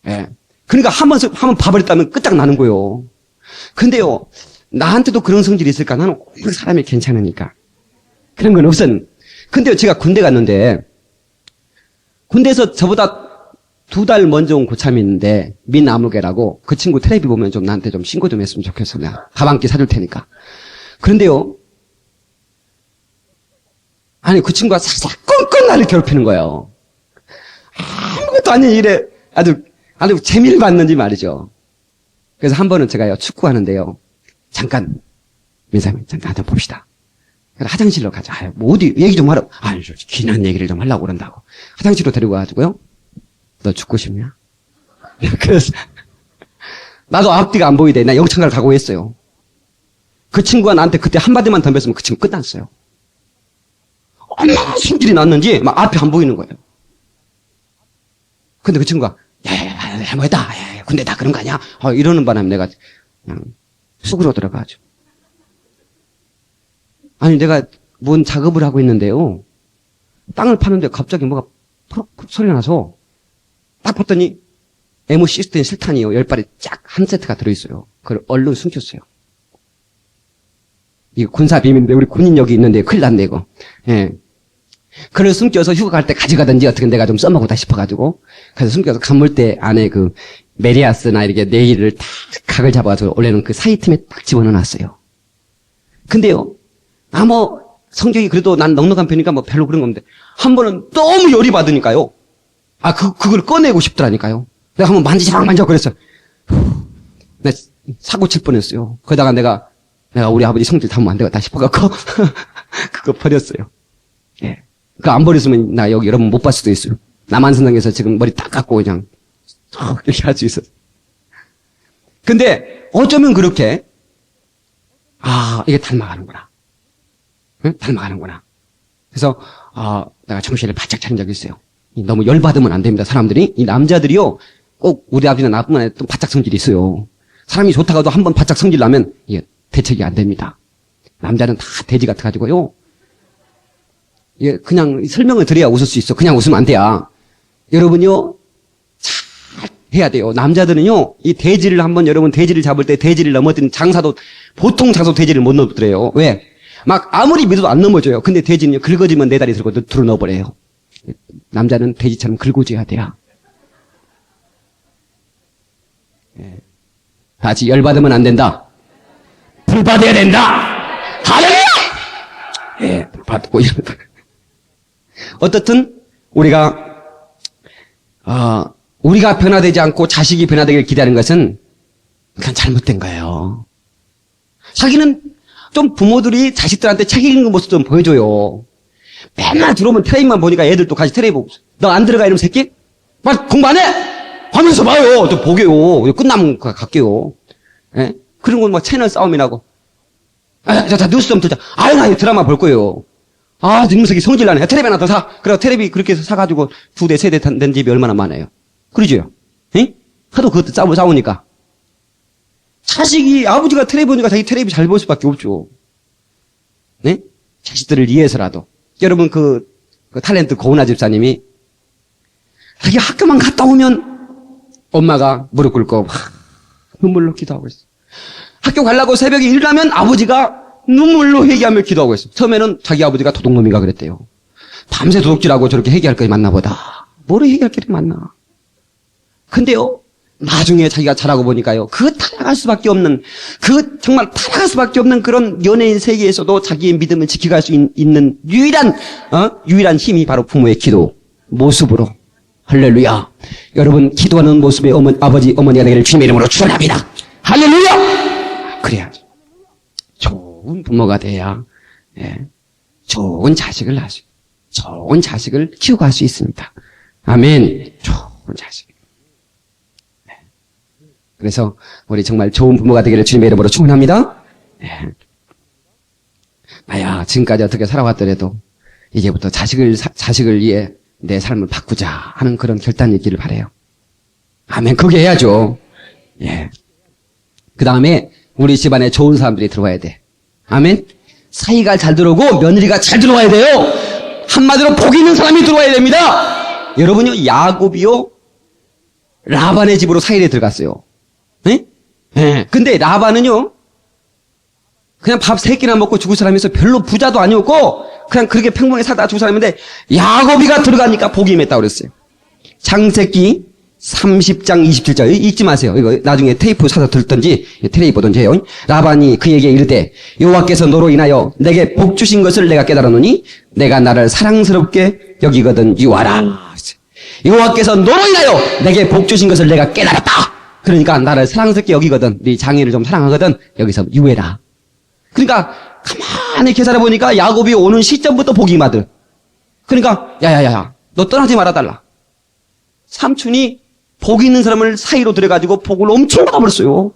예. 그러니까 한번 봐버렸다면 끝장나는 거예요. 근데요, 나한테도 그런 성질이 있을까? 나는 오히려 사람이 괜찮으니까. 그런 건 없었는데. 근데요, 제가 군대 갔는데, 군대에서 저보다 2달 먼저 온 고참이 있는데, 민아무개라고, 그 친구 텔레비 보면 좀 나한테 좀 신고 좀 했으면 좋겠어. 내가 가방끼 사줄 테니까. 그런데요, 아니, 그 친구가 사사건건 나를 괴롭히는 거예요. 아무것도 아닌 일에 아주 재미를 받는지 말이죠. 그래서 한 번은 제가요, 축구하는데요, 잠깐, 민사님, 잠깐 한번 봅시다. 그래서 화장실로 가자. 뭐 어디 얘기 좀 하라고. 긴한 얘기를 좀 하려고 그런다고. 화장실로 데리고 가가지고요. 너 죽고 싶냐? 그래서 나도 앞뒤가 안 보이대. 나 영창가를 각오했어요. 그 친구가 나한테 그때 한마디만 덤볐으면 그 친구 끝났어요. 얼마나 성질이 났는지 막 앞이 안 보이는 거예요. 근데 그 친구가 야, 뭐다. 야, 근데 다 그런 거 아니야? 이러는 바람에 내가 그냥 쑥으로 들어가죠. 아니, 내가 뭔 작업을 하고 있는데요, 땅을 파는데 갑자기 뭐가 푸럭푸럭 소리가 나서 딱 봤더니 M 시스템 실탄이요, 10발이 쫙 한 세트가 들어있어요. 그걸 얼른 숨겼어요. 이거 군사 비밀인데 우리 군인 여기 있는데 큰일 났네 이거. 예. 그걸 숨겨서 휴가 갈 때 가져가든지 어떻게 내가 좀 써먹고다 싶어가지고, 그래서 숨겨서 간물대 안에 그 메리아스나 이렇게 네일을 딱 각을 잡아서 원래는 그 사이 틈에 딱 집어넣어놨어요. 근데요, 성격이 그래도 난 넉넉한 편이니까 뭐 별로 그런 건데, 한 번은 너무 열이 받으니까요. 그걸 꺼내고 싶더라니까요. 내가 한번 만지작 그랬어요. 내가 사고 칠 뻔했어요. 거기다가 내가 우리 아버지 성질 담으면 안 되겠다 싶어갖고, 그거 버렸어요. 예. 그거 안 버렸으면 나 여기 여러분 못 봤을 수도 있어요. 남한선상에서 지금 머리 딱 깎고 그냥, 이렇게 할 수 있었어요. 근데 어쩌면 그렇게, 이게 닮아가는구나. 응? 닮아가는구나. 그래서, 내가 정신을 바짝 차린 적이 있어요. 너무 열받으면 안 됩니다, 사람들이. 이 남자들이요, 꼭 우리 아버지나 나뿐만 아니라 또 바짝 성질이 있어요. 사람이 좋다가도 한번 바짝 성질 나면, 이게 대책이 안 됩니다. 남자는 다 돼지 같아가지고요. 이게 그냥 설명을 드려야 웃을 수 있어. 그냥 웃으면 안 돼요. 여러분요, 잘 해야 돼요. 남자들은요, 이 돼지를 여러분 돼지를 잡을 때 돼지를 넘어뜨린 보통 장사도 돼지를 못 넘어뜨려요. 왜? 막 아무리 믿어도 안 넘어져요. 근데 돼지는요, 긁어지면 네 다리 들고 들어 넣어버려요. 남자는 돼지처럼 긁어줘야 돼요. 예. 다시 열받으면 안 된다. 불 받아야 된다. 할렐루야! 예, 불 받고 어떻든 우리가 변화되지 않고 자식이 변화되길 기대하는 것은 일단 잘못된 거예요. 자기는 좀 부모들이 자식들한테 책 읽는 모습 좀 보여줘요. 맨날 들어오면 텔레비만 보니까 애들도 같이 텔레비 보고 있어요. 너 안 들어가 이놈 새끼? 막 공부 안 해? 하면서 봐요. 또 보게요. 끝나면 갈게요. 예? 그런 건 막 채널 싸움이 나고. 자, 뉴스 좀 듣자. 아유, 나 드라마 볼 거예요. 아, 이놈 새끼 성질 나네. 텔레비 하나 더 사. 그래, 텔레비 그렇게 해서 사가지고 2대, 3대 된 집이 얼마나 많아요. 그러죠? 예? 하도 그것도 싸우니까. 자식이, 아버지가 텔레비 보니까 자기 텔레비 잘 볼 수밖에 없죠. 네? 자식들을 위해서라도. 여러분, 그 탤런트 고은아 집사님이 자기 학교만 갔다 오면 엄마가 무릎 꿇고 눈물로 기도하고 있어. 학교 가려고 새벽에 일어나면 아버지가 눈물로 회개하며 기도하고 있어. 처음에는 자기 아버지가 도둑놈인가 그랬대요. 밤새 도둑질하고 저렇게 회개할 거리 맞나 보다. 뭐를 회개할 거리 맞나. 근데요, 나중에 자기가 자라고 보니까요, 타락할 수밖에 없는, 정말 타락할 수밖에 없는 그런 연예인 세계에서도 자기의 믿음을 지켜갈 수 있는 유일한 힘이 바로 부모의 기도 모습으로. 할렐루야. 여러분, 기도하는 모습의 아버지, 어머니가 되기를 주님의 이름으로 축원합니다. 할렐루야! 그래야죠. 좋은 부모가 돼야, 좋은 자식을 낳으시, 좋은 자식을 키우고 할 수 있습니다. 아멘. 좋은 자식. 그래서 우리 정말 좋은 부모가 되기를 주님의 이름으로 축원합니다. 나야 지금까지 어떻게 살아왔더라도 이제부터 자식을 위해 내 삶을 바꾸자 하는 그런 결단이 있기를 바라요. 아멘. 그게 해야죠. 예. 그 다음에 우리 집안에 좋은 사람들이 들어와야 돼. 아멘. 사이가 잘 들어오고 며느리가 잘 들어와야 돼요. 한마디로 복 있는 사람이 들어와야 됩니다. 여러분요, 야곱이요, 라반의 집으로 사이에 들어갔어요. 네? 네. 근데 라반은요, 그냥 밥 3끼나 먹고 죽을 사람이어서 별로 부자도 아니었고, 그냥 그렇게 평범하게 살다가 죽을 사람인데, 야곱이가 들어가니까 복이 임했다고 그랬어요. 창세기 30장 27절, 읽지 마세요. 이거 나중에 테이프 사서 듣든지, 텔레비 보든지 해요. 라반이 그에게 이르되, 여호와께서 너로 인하여 내게 복 주신 것을 내가 깨달았노니, 내가 나를 사랑스럽게 여기거든 유하라. 여호와께서 너로 인하여 내게 복 주신 것을 내가 깨달았다. 그러니까 나를 사랑스럽게 여기거든, 네 장애를 좀 사랑하거든, 여기서 유해라. 그러니까 가만히 계산해 보니까 야곱이 오는 시점부터 복이 임하더라. 그러니까 야야야야, 너 떠나지 말아달라. 삼촌이 복 있는 사람을 사이로 들여가지고 복을 엄청 받아버렸어요.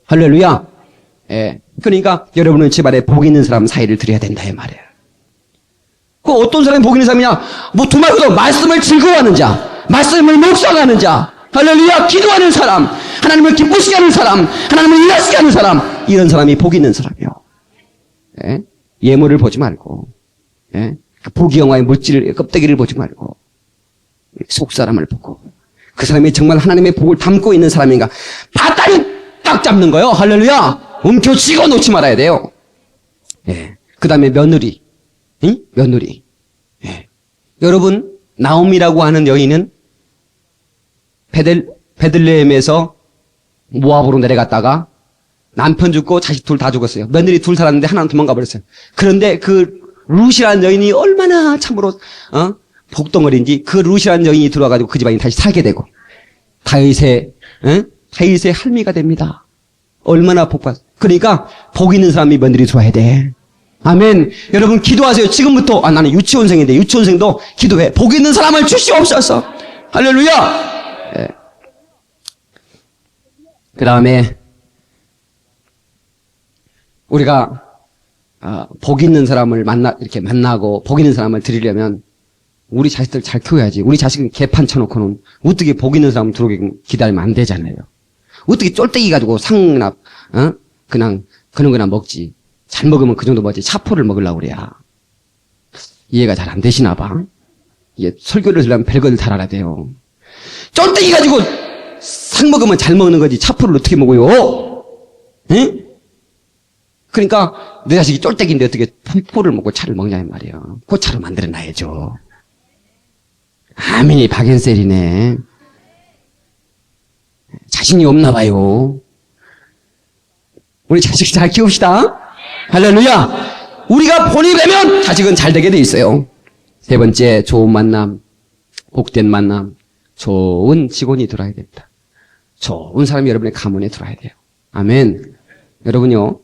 할렐루야. 예. 그러니까 여러분은 집안에 복 있는 사람 사이를 들여야 된다 이 말이에요. 그 어떤 사람이 복 있는 사람이냐? 뭐 두 말로 말씀을 즐거워하는 자, 말씀을 묵상하는 자, 할렐루야, 기도하는 사람, 하나님을 기쁘시게 하는 사람, 하나님을 일하시게 하는 사람, 이런 사람이 복 있는 사람이요. 예? 예물을 보지 말고, 예? 보기 영화의 물질 껍데기를 보지 말고, 속 사람을 보고, 그 사람이 정말 하나님의 복을 담고 있는 사람인가, 바다리 딱 잡는 거요. 할렐루야. 움켜쥐고 놓지 말아야 돼요. 예. 그 다음에 며느리, 응? 며느리. 예. 여러분, 나옴이라고 하는 여인은 베들레헴에서 모압으로 내려갔다가 남편 죽고 자식 둘 다 죽었어요. 며느리 둘 살았는데 하나는 도망가 버렸어요. 그런데 그 룻이라는 여인이 얼마나 참으로 복덩어리인지, 그 룻이라는 여인이 들어와가지고 그 집안이 다시 살게 되고 다윗의 할미가 됩니다. 얼마나 복받. 그러니까 복 있는 사람이 며느리 들어와야 돼. 아멘. 여러분 기도하세요. 지금부터. 나는 유치원생인데 유치원생도 기도해. 복 있는 사람을 주시옵소서. 할렐루야. 예. 그 다음에 우리가 복 있는 사람을 이렇게 만나고 복 있는 사람을 드리려면 우리 자식들 잘 키워야지. 우리 자식은 개판 쳐놓고는 어떻게 복 있는 사람 들어오게 기다리면 안 되잖아요. 어떻게 쫄대기 가지고 상납 그냥 그런 거나 먹지. 잘 먹으면 그 정도 먹지. 차포를 먹으려고 그래야. 이해가 잘 안 되시나 봐. 이게 설교를 들으려면 별걸 다 알아야 돼요. 쫄대기 가지고 상 먹으면 잘 먹는 거지. 차포를 어떻게 먹어요? 응? 그러니까 내 자식이 쫄대기인데 어떻게 포를 먹고 차를 먹냐 이 말이에요. 그 차로 만들어놔야죠. 아멘이 박연셀이네. 자신이 없나 봐요. 우리 자식 잘 키웁시다. 할렐루야. 우리가 본이 되면 자식은 잘 되게 돼 있어요. 세 번째, 좋은 만남, 복된 만남, 좋은 직원이 들어야 됩니다. 좋은 사람이 여러분의 가문에 들어야 돼요. 아멘. 여러분요,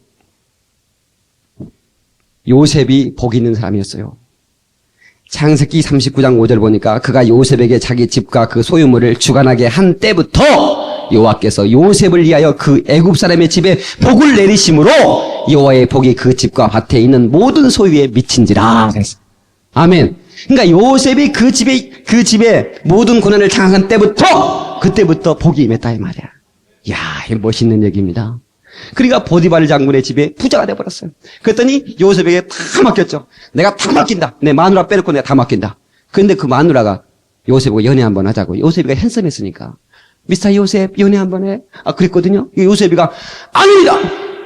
요셉이 복 있는 사람이었어요. 창세기 39장 5절 보니까 그가 요셉에게 자기 집과 그 소유물을 주관하게 한 때부터 여호와께서 요셉을 위하여 그 애굽 사람의 집에 복을 내리심으로 여호와의 복이 그 집과 밭에 있는 모든 소유에 미친지라. 아멘. 그러니까 요셉이 그 집에 모든 고난을 당한 때부터 그때부터 복이 임했다 이 말이야. 이야, 이 멋있는 얘기입니다. 그러니까 보디발 장군의 집에 부자가 돼버렸어요. 그랬더니 요셉에게 다 맡겼죠. 내가 다 맡긴다. 내 마누라 빼놓고 내가 다 맡긴다. 그런데 그 마누라가 요셉하고 연애 한번 하자고. 요셉이가 핸섬했으니까. 미스터 요셉 연애 한번 해. 그랬거든요. 요셉이가 아닙니다.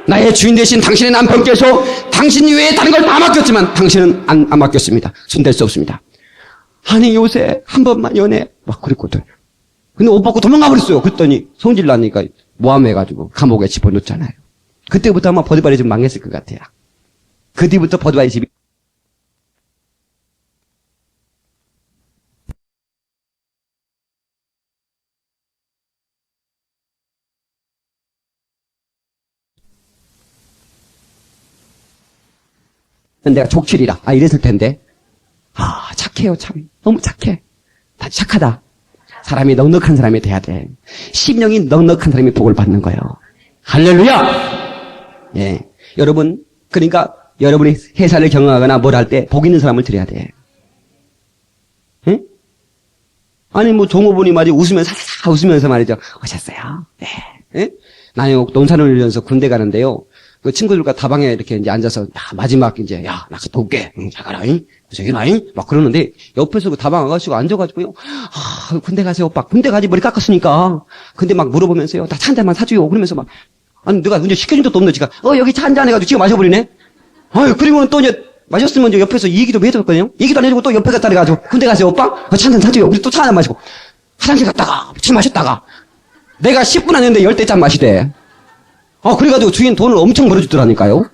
나의 주인 되신 당신의 남편께서 당신 외에 다른 걸 다 맡겼지만 당신은 안 맡겼습니다. 손댈 수 없습니다. 아니 요셉 한 번만 연애. 막 그랬거든요. 근데 옷 벗고 도망가 버렸어요. 그랬더니 성질 나니까 모함해가지고 감옥에 집어넣잖아요. 그때부터 아마 보디발이 좀 망했을 것 같아요. 그 뒤부터 보디발의 집이 내가 족칠이라 이랬을 텐데 착해요. 참 너무 착해. 다 착하다. 사람이 넉넉한 사람이 돼야 돼. 심령이 넉넉한 사람이 복을 받는 거예요. 할렐루야! 예. 여러분, 그러니까 여러분이 회사를 경영하거나 뭘 할 때 복 있는 사람을 드려야 돼. 예? 아니, 종업원이 말이야, 웃으면서 말이죠. 오셨어요? 네. 예? 나는 논산을 훈련해서 군대 가는데요. 그 친구들과 다방에 이렇게 이제 앉아서, 마지막 이제, 나 갔다 올게. 잘 가라, 잉? 저기 나잉? 막 그러는데, 옆에서 그 다방 아가씨가 앉아가지고요. 군대 가세요, 오빠. 군대 가지 머리 깎았으니까. 근데 막 물어보면서요. 나 차 한 잔만 사줘요. 그러면서 막, 아니, 내가 운전 시켜준 적도 없는 지가, 여기 차 한 잔 해가지고 지금 마셔버리네? 그리고는 또 이제, 마셨으면 이제 옆에서 얘기 좀 해줬거든요? 얘기도 안 해주고 또 옆에 갔다 해가지고, 군대 가세요, 오빠? 차 한 잔 사줘요. 우리 또 차 한 잔 마시고. 화장실 갔다가, 술 마셨다가. 내가 10분 안 했는데 10대잔 마시대. 그래가지고 주인 돈을 엄청 벌어주더라니까요.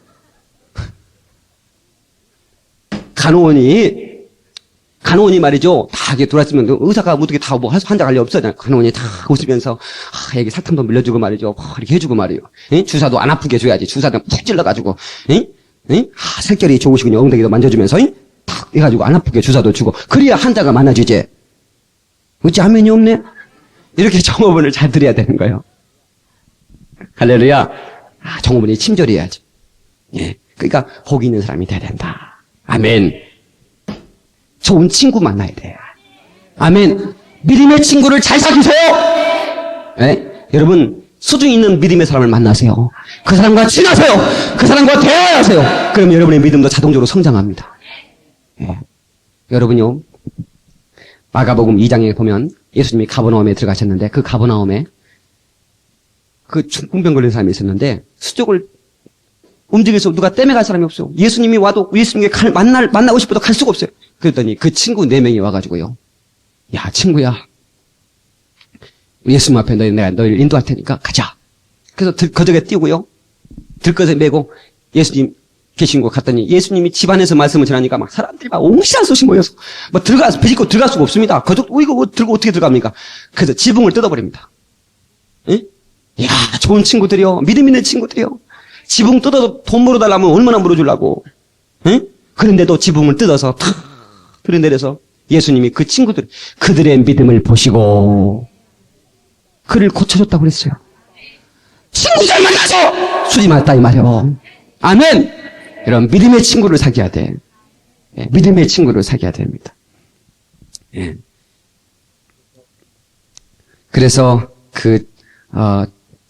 간호원이 말이죠. 다 이렇게 돌아있으면 의사가 어떻게 다 뭐 환자 관리 없어. 간호원이 다 웃으면서, 애기 사탕도 밀려주고 말이죠. 이렇게 해주고 말이요. 주사도 안 아프게 줘야지. 주사도 푹 찔러가지고, 색결이 좋으시군요. 엉덩이도 만져주면서, 탁 해가지고 안 아프게 주사도 주고. 그래야 환자가 많아지지. 어찌 화면이 없네? 이렇게 종업원을 잘 드려야 되는 거예요. 할렐루야. 종업원이 친절해야지. 예. 그러니까 복 있는 사람이 돼야 된다. 아멘. 좋은 친구 만나야 돼. 아멘. 믿음의 친구를 잘 사귀세요. 예? 여러분 수중 있는 믿음의 사람을 만나세요. 그 사람과 친하세요. 그 사람과 대화하세요. 그럼 여러분의 믿음도 자동적으로 성장합니다. 예. 여러분요. 마가복음 2장에 보면 예수님이 가버나움에 들어가셨는데 그 가버나움에 그 중풍병 걸린 사람이 있었는데 수족을 움직여서 누가 떼매갈 사람이 없어요. 예수님이 와도 예수님께 만나고 싶어도 갈 수가 없어요. 그랬더니 그 친구 4명이 와가지고요. 야 친구야 예수님 앞에 내가 너희를 인도할 테니까 가자. 그래서 거적에 띄우고요. 들것에 메고 예수님 계신 곳 갔더니 예수님이 집안에서 말씀을 전하니까 막 사람들이 막 옹시한 솥이 모여서 비집고 들어갈 수가 없습니다. 거적 이거 들고 어떻게 들어갑니까? 그래서 지붕을 뜯어버립니다. 예? 야, 좋은 친구들이요. 믿음 있는 친구들이요. 지붕 뜯어서 돈 물어달라면 얼마나 물어주려고. 응? 그런데도 지붕을 뜯어서 탁 들이내려서 예수님이 그 친구들, 그들의 믿음을 보시고 그를 고쳐줬다고 그랬어요. 친구 잘 만나서 수지 말다 이 말이요. 아멘. 이런 믿음의 친구를 사귀어야 돼. 예, 믿음의 친구를 사귀어야 됩니다. 예. 그래서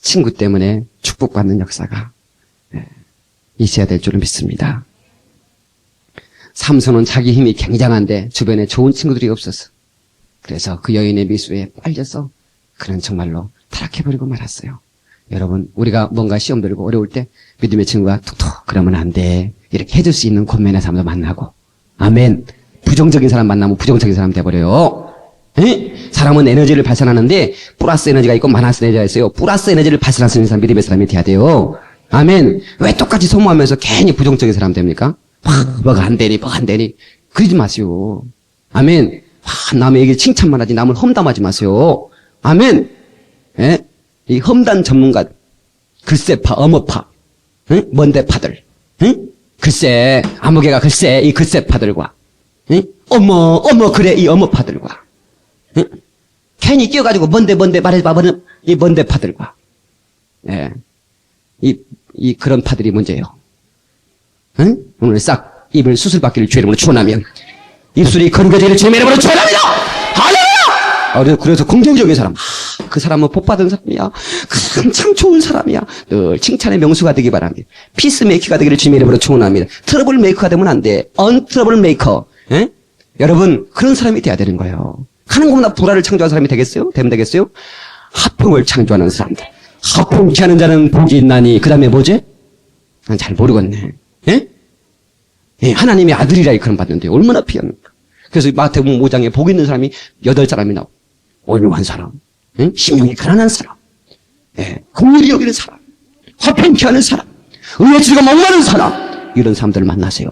친구 때문에 축복받는 역사가 있어야 될 줄을 믿습니다. 삼손은 자기 힘이 굉장한데 주변에 좋은 친구들이 없었어. 그래서 그 여인의 미수에 빨려서 그는 정말로 타락해버리고 말았어요. 여러분 우리가 뭔가 시험 들고 어려울 때 믿음의 친구가 툭툭 그러면 안 돼. 이렇게 해줄 수 있는 권면의 사람도 만나고 아멘. 부정적인 사람 만나면 부정적인 사람 돼버려요. 사람은 에너지를 발산하는데 플러스 에너지가 있고 마이너스 에너지가 있어요. 플러스 에너지를 발산할 수 있는 사람 믿음의 사람이 돼야 돼요. 아멘. 왜 똑같이 소모하면서 괜히 부정적인 사람 됩니까? 뭐가 안 되니 그러지 마세요. 아멘. 남에게 칭찬만 하지 남을 험담하지 마세요. 아멘. 예? 이 험담 전문가 글쎄파 어머파 먼데파들 글쎄 아무개가 글쎄 이 글쎄파들과 응? 어머, 그래, 이 어머파들과. 응? 괜히 끼어가지고, 뭔데, 말해봐, 이 뭔데 파들과. 예. 그런 파들이 문제예요. 응? 오늘 싹 입을 수술받기를 주의 이름으로 축원하면, 입술이 건거지를 주의 이름으로 축원합니다! 할렐루야! 그래서 긍정적인 사람. 그 사람은 복받은 사람이야. 참 좋은 사람이야. 늘 칭찬의 명수가 되기 바랍니다. 피스메이커가 되기를 주의 이름으로 축원합니다. 트러블 메이커가 되면 안 돼. 언트러블 메이커. 예? 여러분, 그런 사람이 돼야 되는 거예요. 하는 것보다 불화를 창조한 사람이 되겠어요? 되면 되겠어요? 화평을 창조하는 사람들. 화평케 하는 자는 복이 있나니. 그 다음에 뭐지? 난 잘 모르겠네. 예? 예, 하나님의 아들이라 이그런 받는데 얼마나 귀합니까? 그래서 마태복음 5장에 복 있는 사람이 8사람이 나오고, 온유한 사람, 예? 심령이 가난한 사람, 예, 공의를 여기는 사람, 화평케 하는 사람, 의의 질과 목마른 사람, 이런 사람들을 만나세요.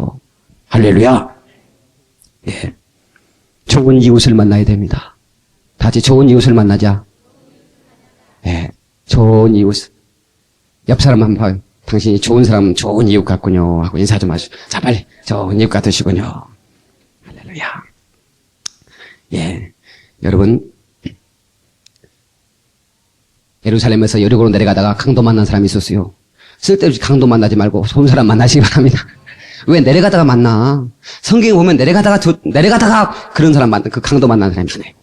할렐루야. 예. 좋은 이웃을 만나야 됩니다. 다 같이 좋은 이웃을 만나자. 예. 좋은 이웃. 옆 사람 한번 봐요. 당신이 좋은 사람, 좋은 이웃 같군요. 하고 인사 좀 하시죠. 자, 빨리. 좋은 이웃 같으시군요. 할렐루야. 예. 여러분, 예루살렘에서 여리고로 내려가다가 강도 만난 사람이 있었어요. 쓸데없이 강도 만나지 말고 좋은 사람 만나시기 바랍니다. 왜 내려가다가 만나? 성경에 보면 내려가다가 그런 사람 그 강도 만나는 사람이 있네.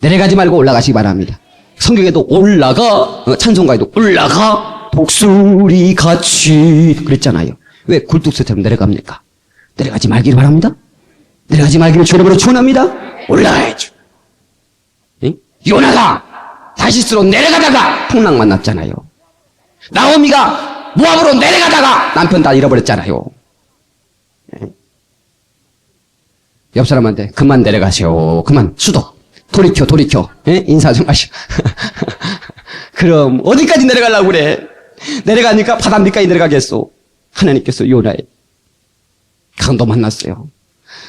내려가지 말고 올라가시기 바랍니다. 성경에도 올라가, 찬송가에도 올라가, 독수리 같이 그랬잖아요. 왜 굴뚝서처럼 내려갑니까? 내려가지 말기를 바랍니다. 내려가지 말기를 주님으로 축원합니다. 올라가야죠. 요나가 다시스로 내려가다가 풍랑 만났잖아요. 나오미가 모압으로 내려가다가 남편 다 잃어버렸잖아요. 옆 사람한테 그만 내려가시오. 그만 수도 돌이켜. 예? 인사 좀 하시오. 그럼 어디까지 내려가려고 그래? 내려가니까 바다 밑까지 내려가겠소. 하나님께서 요나의 강도 만났어요.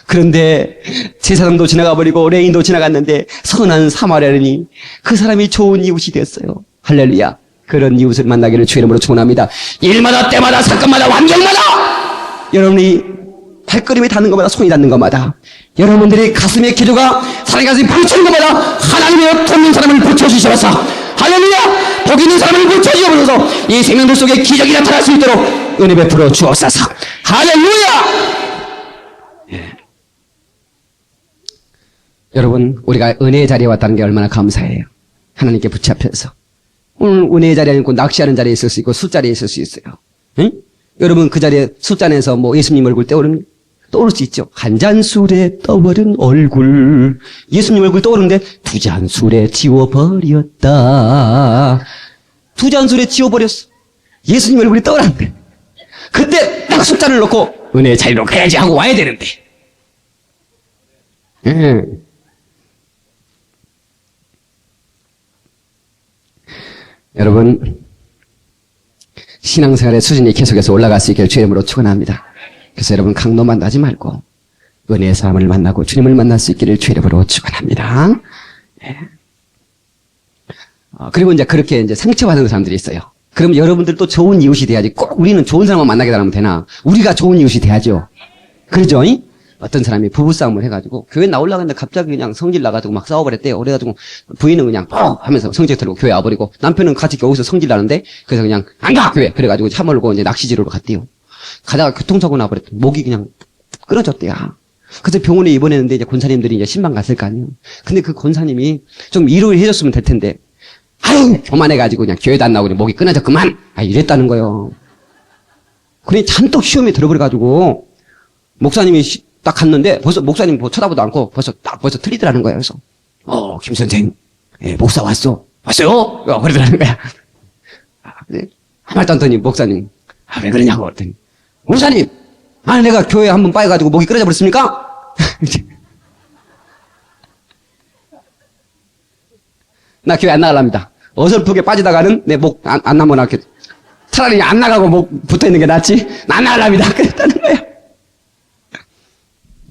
그런데 제사장도 지나가 버리고 레인도 지나갔는데 선한 사마리아인이 그 사람이 좋은 이웃이 됐어요. 할렐루야. 그런 이웃을 만나기를 주의 이름으로 축원합니다. 일마다 때마다 사건마다 환경마다 여러분이 발걸음이 닿는 것마다 손이 닿는 것마다 여러분들의 가슴의 기도가 사랑의 가슴이 부딪히는 것마다 하나님의 없는 사람을 붙여주셔서 할렐루야! 복 있는 사람을 붙여주셔서 이 생명들 속에 기적이 나타날 수 있도록 은혜 베풀어 주옵소서. 할렐루야! 예. 여러분, 우리가 은혜의 자리에 왔다는 게 얼마나 감사해요. 하나님께 붙잡혀서 오늘 은혜의 자리에 있고 낚시하는 자리에 있을 수 있고 술자리에 있을 수 있어요. 응? 여러분 그 자리에 술잔에서 뭐 예수님 얼굴 떠오를 수 있죠. 한 잔 술에 떠버린 얼굴. 예수님 얼굴 떠오르는데 2잔 술에 지워버렸다. 2잔 술에 지워버렸어. 예수님 얼굴이 떠오르는데 그때 딱 술잔을 놓고 은혜의 자리로 가야지 하고 와야 되는데. 여러분, 신앙생활의 수준이 계속해서 올라갈 수 있기를 주의 이름으로 축원합니다. 그래서 여러분 강도 만나지 말고 은혜의 사람을 만나고 주님을 만날 수 있기를 주의 이름으로 축원합니다. 예. 그리고 이제 그렇게 이제 상처받는 사람들이 있어요. 그럼 여러분들도 좋은 이웃이 돼야지. 꼭 우리는 좋은 사람만 만나게 되면 되나? 우리가 좋은 이웃이 돼야죠. 그러죠? 어떤 사람이 부부싸움을 해가지고 교회 나오려고 했는데 갑자기 그냥 성질 나가지고 막 싸워버렸대요. 그래가지고 부인은 그냥 하면서 성질 털고 교회 와버리고 남편은 같이 여기서 성질 나는데 그래서 그냥 안 가! 교회! 그래가지고 차 몰고 이제 낚시지로로 갔대요. 가다가 교통사고 나버렸더니 목이 그냥 끊어졌대요. 그래서 병원에 입원했는데 이제 권사님들이 이제 신방 갔을 거 아니에요. 근데 그 권사님이 좀 위로를 해줬으면 될 텐데 아유 교만해가지고 그냥 교회도 안 나오고 목이 끊어졌구만! 이랬다는 거예요. 그래 잔뜩 시험에 들어버려가지고 목사님이 딱 갔는데 벌써 목사님 쳐다보도 않고 벌써 틀리더라는 거예요. 그래서 김 선생, 예, 목사 왔어요? 그러더라는 거야. 근데 한 말도 안 더니 목사님, 왜 그러냐고 그랬더니 목사님, 내가 교회 한번 빠져가지고 목이 끊어져 버렸습니까? 나 교회 안 나가랍니다. 어설프게 빠지다가는 내 목 안 나면 이렇게 차라리 안 나가고 목 붙어 있는 게 낫지. 나 안 나가랍니다. 그랬다는 거야.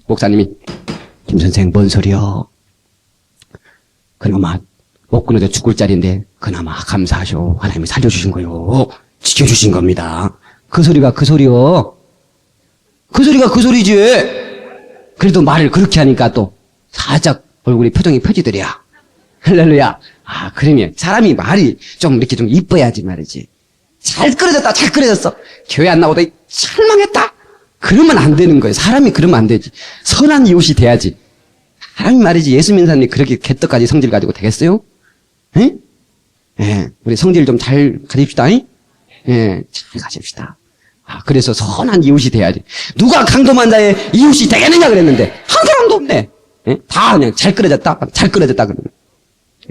목사님이 김 선생 뭔 소리요? 그나마 못 끊어져 죽을 자리인데 그나마 감사하쇼. 하나님이 살려주신 거요. 지켜주신 겁니다. 그 소리가 그 소리요. 그 소리가 그 소리지. 그래도 말을 그렇게 하니까 또 살짝 얼굴이 표정이 펴지더랴. 할렐루야. 아, 그러면 사람이 말이 좀 이렇게 좀 이뻐야지 말이지. 잘 끓여졌다, 잘 끓여졌어. 교회 안 나오다 실망했다. 그러면 안 되는 거예요. 사람이 그러면 안 되지. 선한 이웃이 돼야지. 사람이 말이지 예수 믿는 사람이 그렇게 개떡까지 성질 가지고 되겠어요? 예? 예, 우리 성질 좀 잘 가집시다. 예, 잘 가집시다. 아, 그래서 선한 이웃이 돼야지. 누가 강도만 자의 이웃이 되겠느냐 그랬는데 한 사람도 없네. 예? 다 그냥 잘 끓여졌다, 잘 끓여졌다 그러면.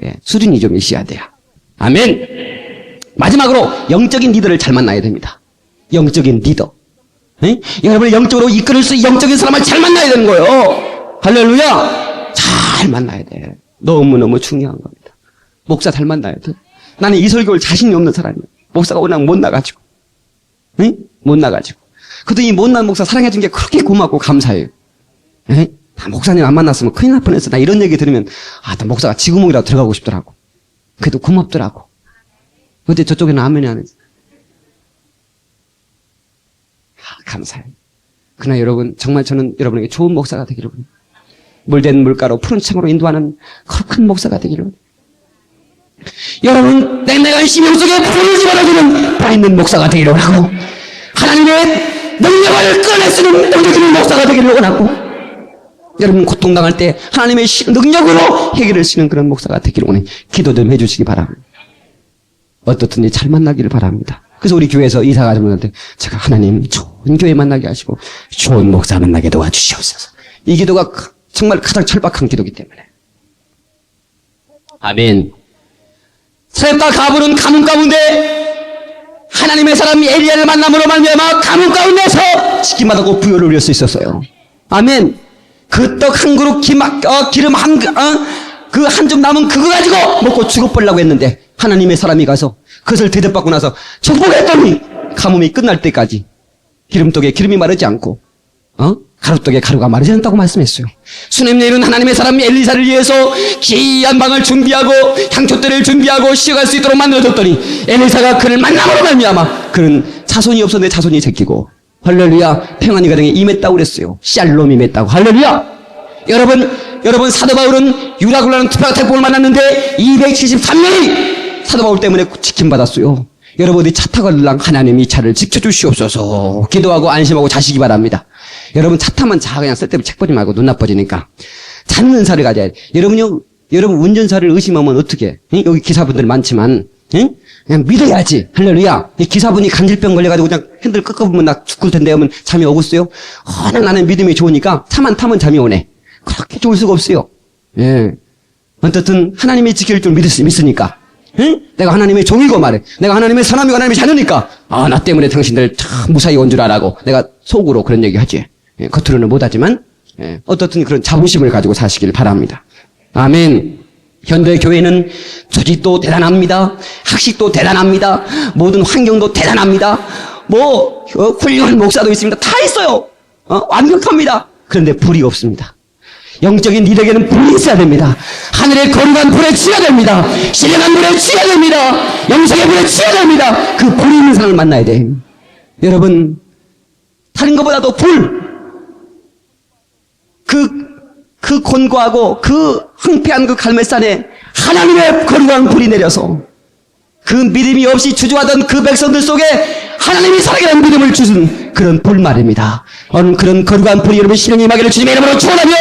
예, 수준이 좀 있어야 돼요. 아멘. 마지막으로 영적인 리더를 잘 만나야 됩니다. 영적인 리더. 예? 여러분을 영적으로 이끌을 수 있는 영적인 사람을 잘 만나야 되는 거예요. 할렐루야. 잘 만나야 돼. 너무너무 중요한 겁니다. 목사 잘 만나야 돼. 나는 이 설교를 자신이 없는 사람이야. 목사가 워낙 못 나가지고. 예? 못 나가지고. 그래도 이 못난 목사 사랑해준 게 그렇게 고맙고 감사해요. 예? 나 목사님 안 만났으면 큰일 날 뻔했어. 나 이런 얘기 들으면 나 목사가 지구멍이라도 들어가고 싶더라고. 그래도 고맙더라고. 근데 저쪽에는 아멘이 안 했어. 감사해요. 그러나 여러분, 정말 저는 여러분에게 좋은 목사가 되기를 원해요. 물된 물가로 푸른 창으로 인도하는 큰 목사가 되기를 원해요. 여러분, 냉랭한 심령 속에 불을 집어넣어주는 불 있는 목사가 되기를 원하고, 하나님의 능력을 꺼내쓰는 능력 있는 목사가 되기를 원하고, 여러분 고통당할 때 하나님의 능력으로 해결을 쓰는 그런 목사가 되기를 원해. 기도 좀 해주시기 바랍니다. 어떻든지 잘 만나기를 바랍니다. 그래서 우리 교회에서 이사 가는 분한테 제가 하나님 좋은 교회 만나게 하시고 좋은 목사 만나게 도와주시옵소서. 이 기도가 정말 가장 절박한 기도이기 때문에. 아멘. 사렙과 가불은 가뭄 가운데 하나님의 사람 엘리야를 만남으로 말미암아 가뭄 가운데서 치킨받고 부요를 누릴 수 있었어요. 아멘. 그 떡 한 그릇 기름 그 한 줌 남은 그거 가지고 먹고 죽어버리려고 했는데 하나님의 사람이 가서 그것을 대접받고 나서 축복했더니 가뭄이 끝날 때까지 기름떡에 기름이 마르지 않고 가루떡에 가루가 마르지 않다고 말씀했어요. 수냄내 이룬 하나님의 사람 엘리사를 위해서 귀한 방을 준비하고 향초대를 준비하고 쉬어갈 수 있도록 만들어줬더니 엘리사가 그를 만남으로 말미암아 그는 자손이 없었는데 자손이 새끼고 할렐루야 평안이 가정에 임했다고 그랬어요. 샬롬 임했다고. 할렐루야. 여러분 사도 바울은 유라굴라는 특별택복을 만났는데 273명이 사도 바울 때문에 지킴받았어요. 여러분이 차 타고 가려면 하나님 이 차를 지켜주시옵소서 기도하고 안심하고 자시기 바랍니다. 여러분 차 타면 자 그냥 쓸데없이 책 보지 말고 눈 나빠지니까 찾는사를 가져야 돼. 여러분 운전사를 의심하면 어떻게? 여기 기사분들 많지만 그냥 믿어야지. 할렐루야. 기사분이 간질병 걸려가지고 그냥 핸들 꺾어보면 나 죽을 텐데 하면 잠이 오겠어요? 나는 믿음이 좋으니까 차만 타면 잠이 오네. 그렇게 좋을 수가 없어요. 예. 어쨌든 하나님이 지킬 줄 믿으니까. 내가 하나님의 종이고 말해. 내가 하나님의 사람이고 하나님의 자녀니까. 나 때문에 당신들 참 무사히 온 줄 알아고. 내가 속으로 그런 얘기 하지. 예, 겉으로는 못하지만 어떻든 그런 자부심을 가지고 사시길 바랍니다. 아멘. 현대 교회는 조직도 대단합니다. 학식도 대단합니다. 모든 환경도 대단합니다. 훌륭한 목사도 있습니다. 다 있어요. 완벽합니다. 그런데 불이 없습니다. 영적인 리더에게는 불이 있어야 됩니다. 하늘의 거룩한 불에 취해야 됩니다. 신령한 불에 취해야 됩니다. 영성의 불에 취해야 됩니다. 그 불이 있는 사람을 만나야 돼. 여러분, 다른 것보다도 그 곤고하고 그 황폐한 그 갈매산에 하나님의 거룩한 불이 내려서 그 믿음이 없이 주저하던 그 백성들 속에 하나님이 살아계는 믿음을 주신 그런 불 말입니다. 오늘 그런 거룩한 불이 여러분 신령이 임하기를 주님의 이름으로 축원하며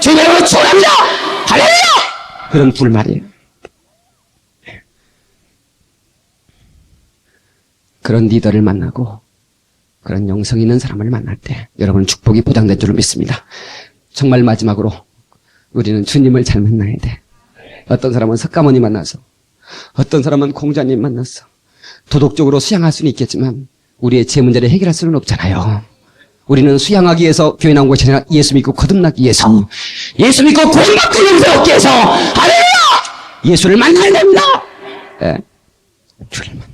주님의 이름으로 축원합니다. 할렐루야! 그런 불 말이에요. 그런 리더를 만나고 그런 영성 있는 사람을 만날 때 여러분 축복이 보장된 줄로 믿습니다. 정말 마지막으로 우리는 주님을 잘 만나야 돼. 어떤 사람은 석가모니 만나서 어떤 사람은 공자님 만났어. 도덕적으로 수양할 수는 있겠지만 우리의 제 문제를 해결할 수는 없잖아요. 우리는 수양하기 위해서 교회 나온 것이 아니라 예수 믿고 거듭나기 위해서 예수 믿고 구원받고 용서 얻기 위해서 할렐루야! 예수를 만나야 됩니다. 네. 주를 만나.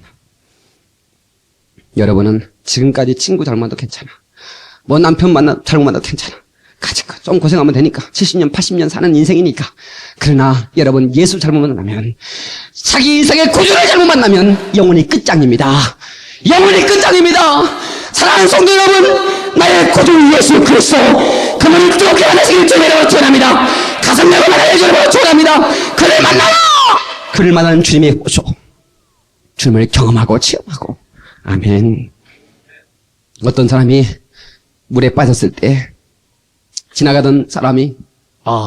여러분은 지금까지 친구 잘못 만나도 괜찮아. 남편 잘못 만나도 괜찮아. 좀 고생하면 되니까 70년 80년 사는 인생이니까. 그러나 여러분 예수 잘못 만나면 자기 인생의 구주를 잘못 만나면 영원히 끝장입니다. 영원히 끝장입니다. 사랑하는 성도 여러분, 나의 구주 예수 그리스도 그분을 뜨겁게 만나시길 주님으로 축원합니다. 가슴 내고 만나는 주님으로 축원합니다. 그를 만나요. 그를 만나는 주님의 호소, 주님을 경험하고 체험하고. 아멘. 어떤 사람이 물에 빠졌을 때 지나가던 사람이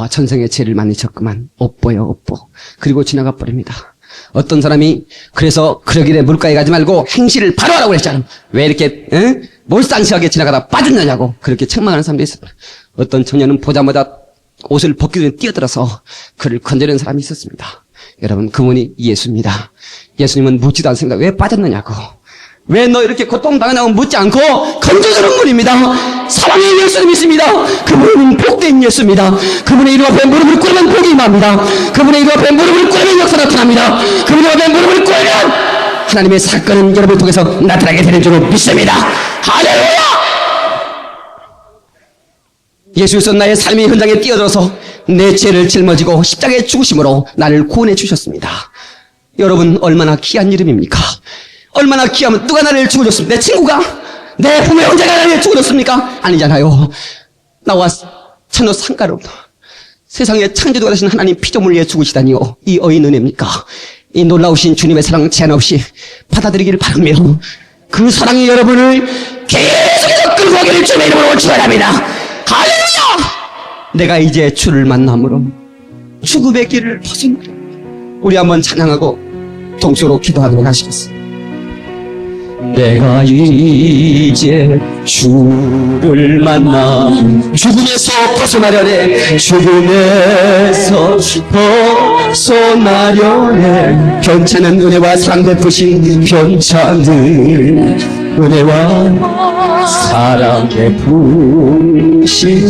천생의 죄를 많이 졌구만, 업보요 업보, 그리고 지나가 버립니다. 어떤 사람이 그래서 그러길래 물가에 가지 말고 행실을 바로 하라고 그랬잖아. 왜 이렇게 몰상시하게 지나가다 빠졌느냐고 그렇게 책망하는 사람도 있습니다. 어떤 청년은 보자마자 옷을 벗기 전에 뛰어들어서 그를 건드리는 사람이 있었습니다. 여러분, 그분이 예수입니다. 예수님은 묻지도 않습니다. 왜 빠졌느냐고, 왜 너 이렇게 고통당하냐고 묻지 않고 건져주는 분입니다. 사랑의 예수님이십니다. 그분은 복된 예수입니다. 그분의 이름 앞에 무릎을 꿇으면 복이 임합니다. 그분의 이름 앞에 무릎을 꿇으면 역사 나타납니다. 그분의 앞에 무릎을 꿇으면 하나님의 사건은 여러분을 통해서 나타나게 되는 줄로 믿습니다. 할렐루야! 예수께서 나의 삶의 현장에 뛰어들어서 내 죄를 짊어지고 십자가에 죽으심으로 나를 구원해 주셨습니다. 여러분, 얼마나 귀한 이름입니까? 얼마나 귀하면 누가 나를 죽어줬습니까? 내 친구가? 내 부모의 형제가 나를 죽어줬습니까? 아니잖아요. 나와 천하 상관없다. 세상에 창조주가 되신 하나님 피조물 위해 죽으시다니요. 이 어인 은혜입니까? 이 놀라우신 주님의 사랑 제한 없이 받아들이기를 바라며 그 사랑이 여러분을 계속해서 끌고 가기를 주님의 이름으로 축원합니다. 할렐루야! 내가 이제 주를 만남으로 죽음의 길을 벗어나리. 우리 한번 찬양하고 동시로 기도하도록 하시겠습니다. 내가 이제 주를 만나 죽음에서 벗어나려네. 죽음에서 벗어나려네. 변찮은 은혜와 사랑 베푸신 변찮은 은혜와 사랑 베푸신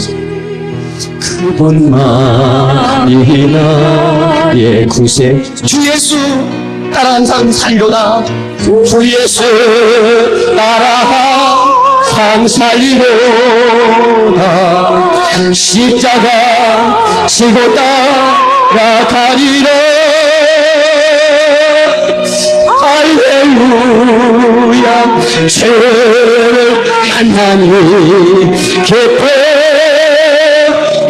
그분만이 나의 구세. 주 예수 따라 항상 살리로다. 주 예수 따라 항상 살리로다. 십자가 지고 따라가리라. 할렐루야. 죄를 만나니 기뻐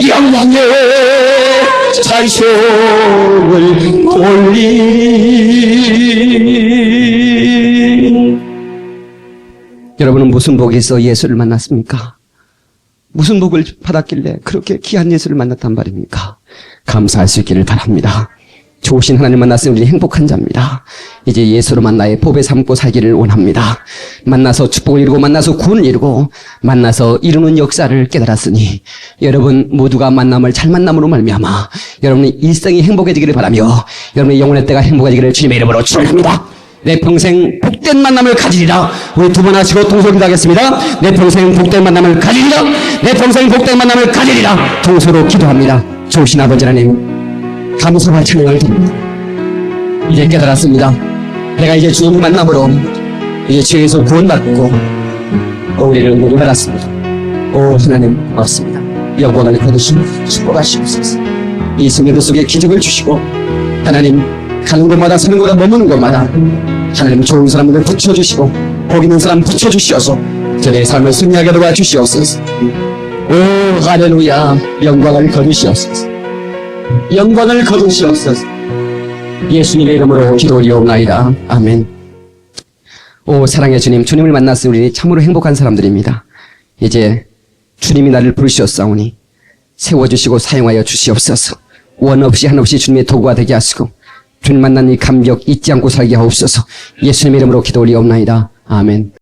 영광의 찬송을 돌리. 여러분은 무슨 복이 있어 예수를 만났습니까? 무슨 복을 받았길래 그렇게 귀한 예수를 만났단 말입니까? 감사할 수 있기를 바랍니다. 좋으신 하나님 만났으니 우리 행복한 자입니다. 이제 예수로 만나의 법에 삼고 살기를 원합니다. 만나서 축복을 이루고 만나서 구원을 이루고 만나서 이루는 역사를 깨달았으니 여러분 모두가 만남을 잘 만남으로 말미암아 여러분의 일생이 행복해지기를 바라며 여러분의 영혼의 때가 행복해지기를 주님의 이름으로 축원합니다. 내 평생 복된 만남을 가지리라. 우리 두 번 하시고 동서 기도하겠습니다. 내 평생 복된 만남을 가지리라. 내 평생 복된 만남을 가지리라. 동서로 기도합니다. 좋으신 아버지 하나님, 감사와 찬양을 드립니다. 이제 깨달았습니다. 내가 이제 주님을 만남으로 이제 죄에서 구원받고 우리를 모두 받았습니다. 오 하나님 고맙습니다. 영광을 거두시고 축복하시옵소서. 이 성경 속에 기적을 주시고 하나님 가는 곳마다 서는 곳마다 머무는 곳마다 하나님 좋은 사람들을 붙여주시고 복 있는 사람 붙여주시어서 저의 삶을 승리하게 도와주시옵소서. 오 할렐루야. 영광을 거두시옵소서. 영광을 거두시옵소서. 예수님의 이름으로 기도 올리옵나이다. 아멘. 오 사랑의 주님, 주님을 만났으니 우리 참으로 행복한 사람들입니다. 이제 주님이 나를 부르시었사오니 세워주시고 사용하여 주시옵소서. 원 없이 한없이 주님의 도구가 되게 하시고 주님 만난 이 감격 잊지 않고 살게 하옵소서. 예수님의 이름으로 기도 올리옵나이다. 아멘.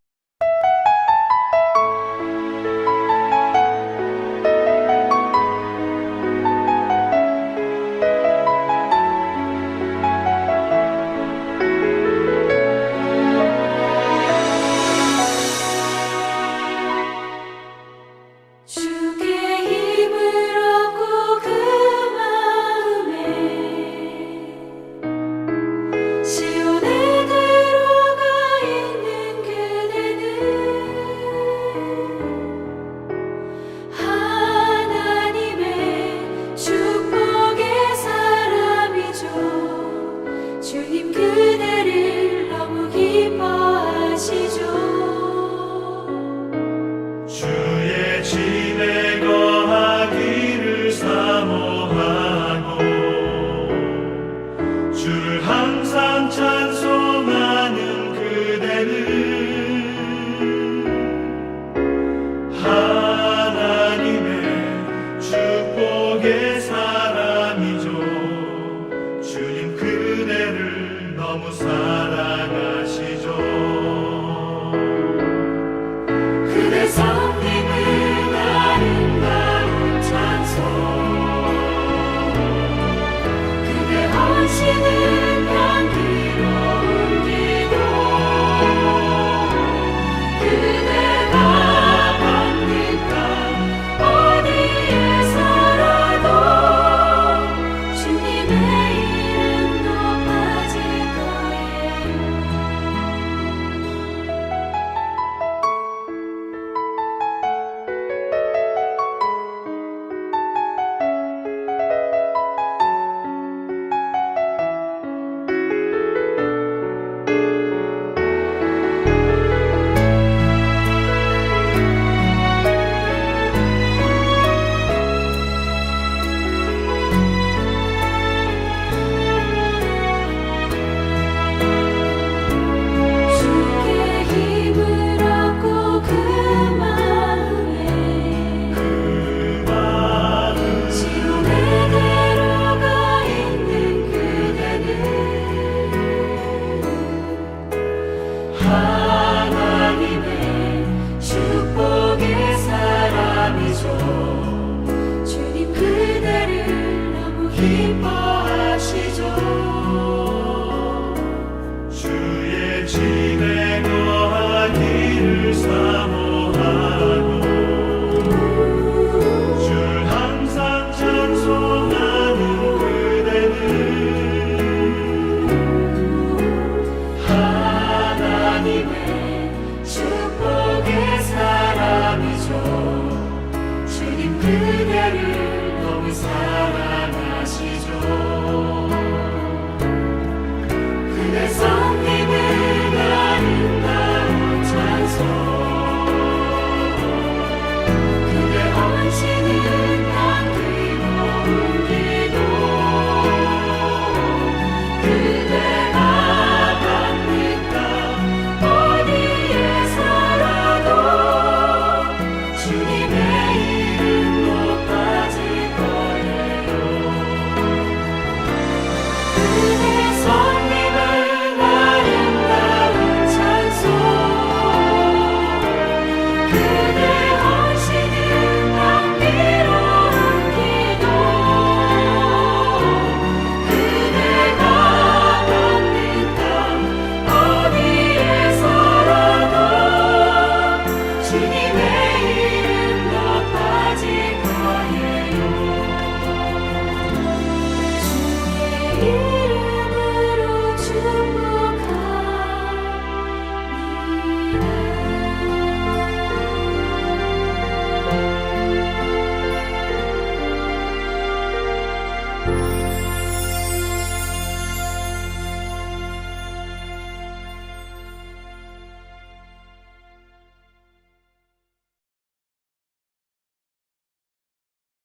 시온에 들어가 있는 그대 성님은 아름다운 찬송 그대 헌신은 향기로운 기도 그대가 받는 땅 어디에서라도 주님의 이름 높아질 거예요. 주께 힘을 얻고 그 마음에 시온에 들어가 있는 그대는 하나님의 축복의 사람이죠. 주님 그대를 너무 기뻐하시죠. 주의 집에 거한 이를 사모하고 주를 항상 찬송하는 그대는 하나님의 축복의 사람이죠. 주님 그대를 너무 사랑하시죠.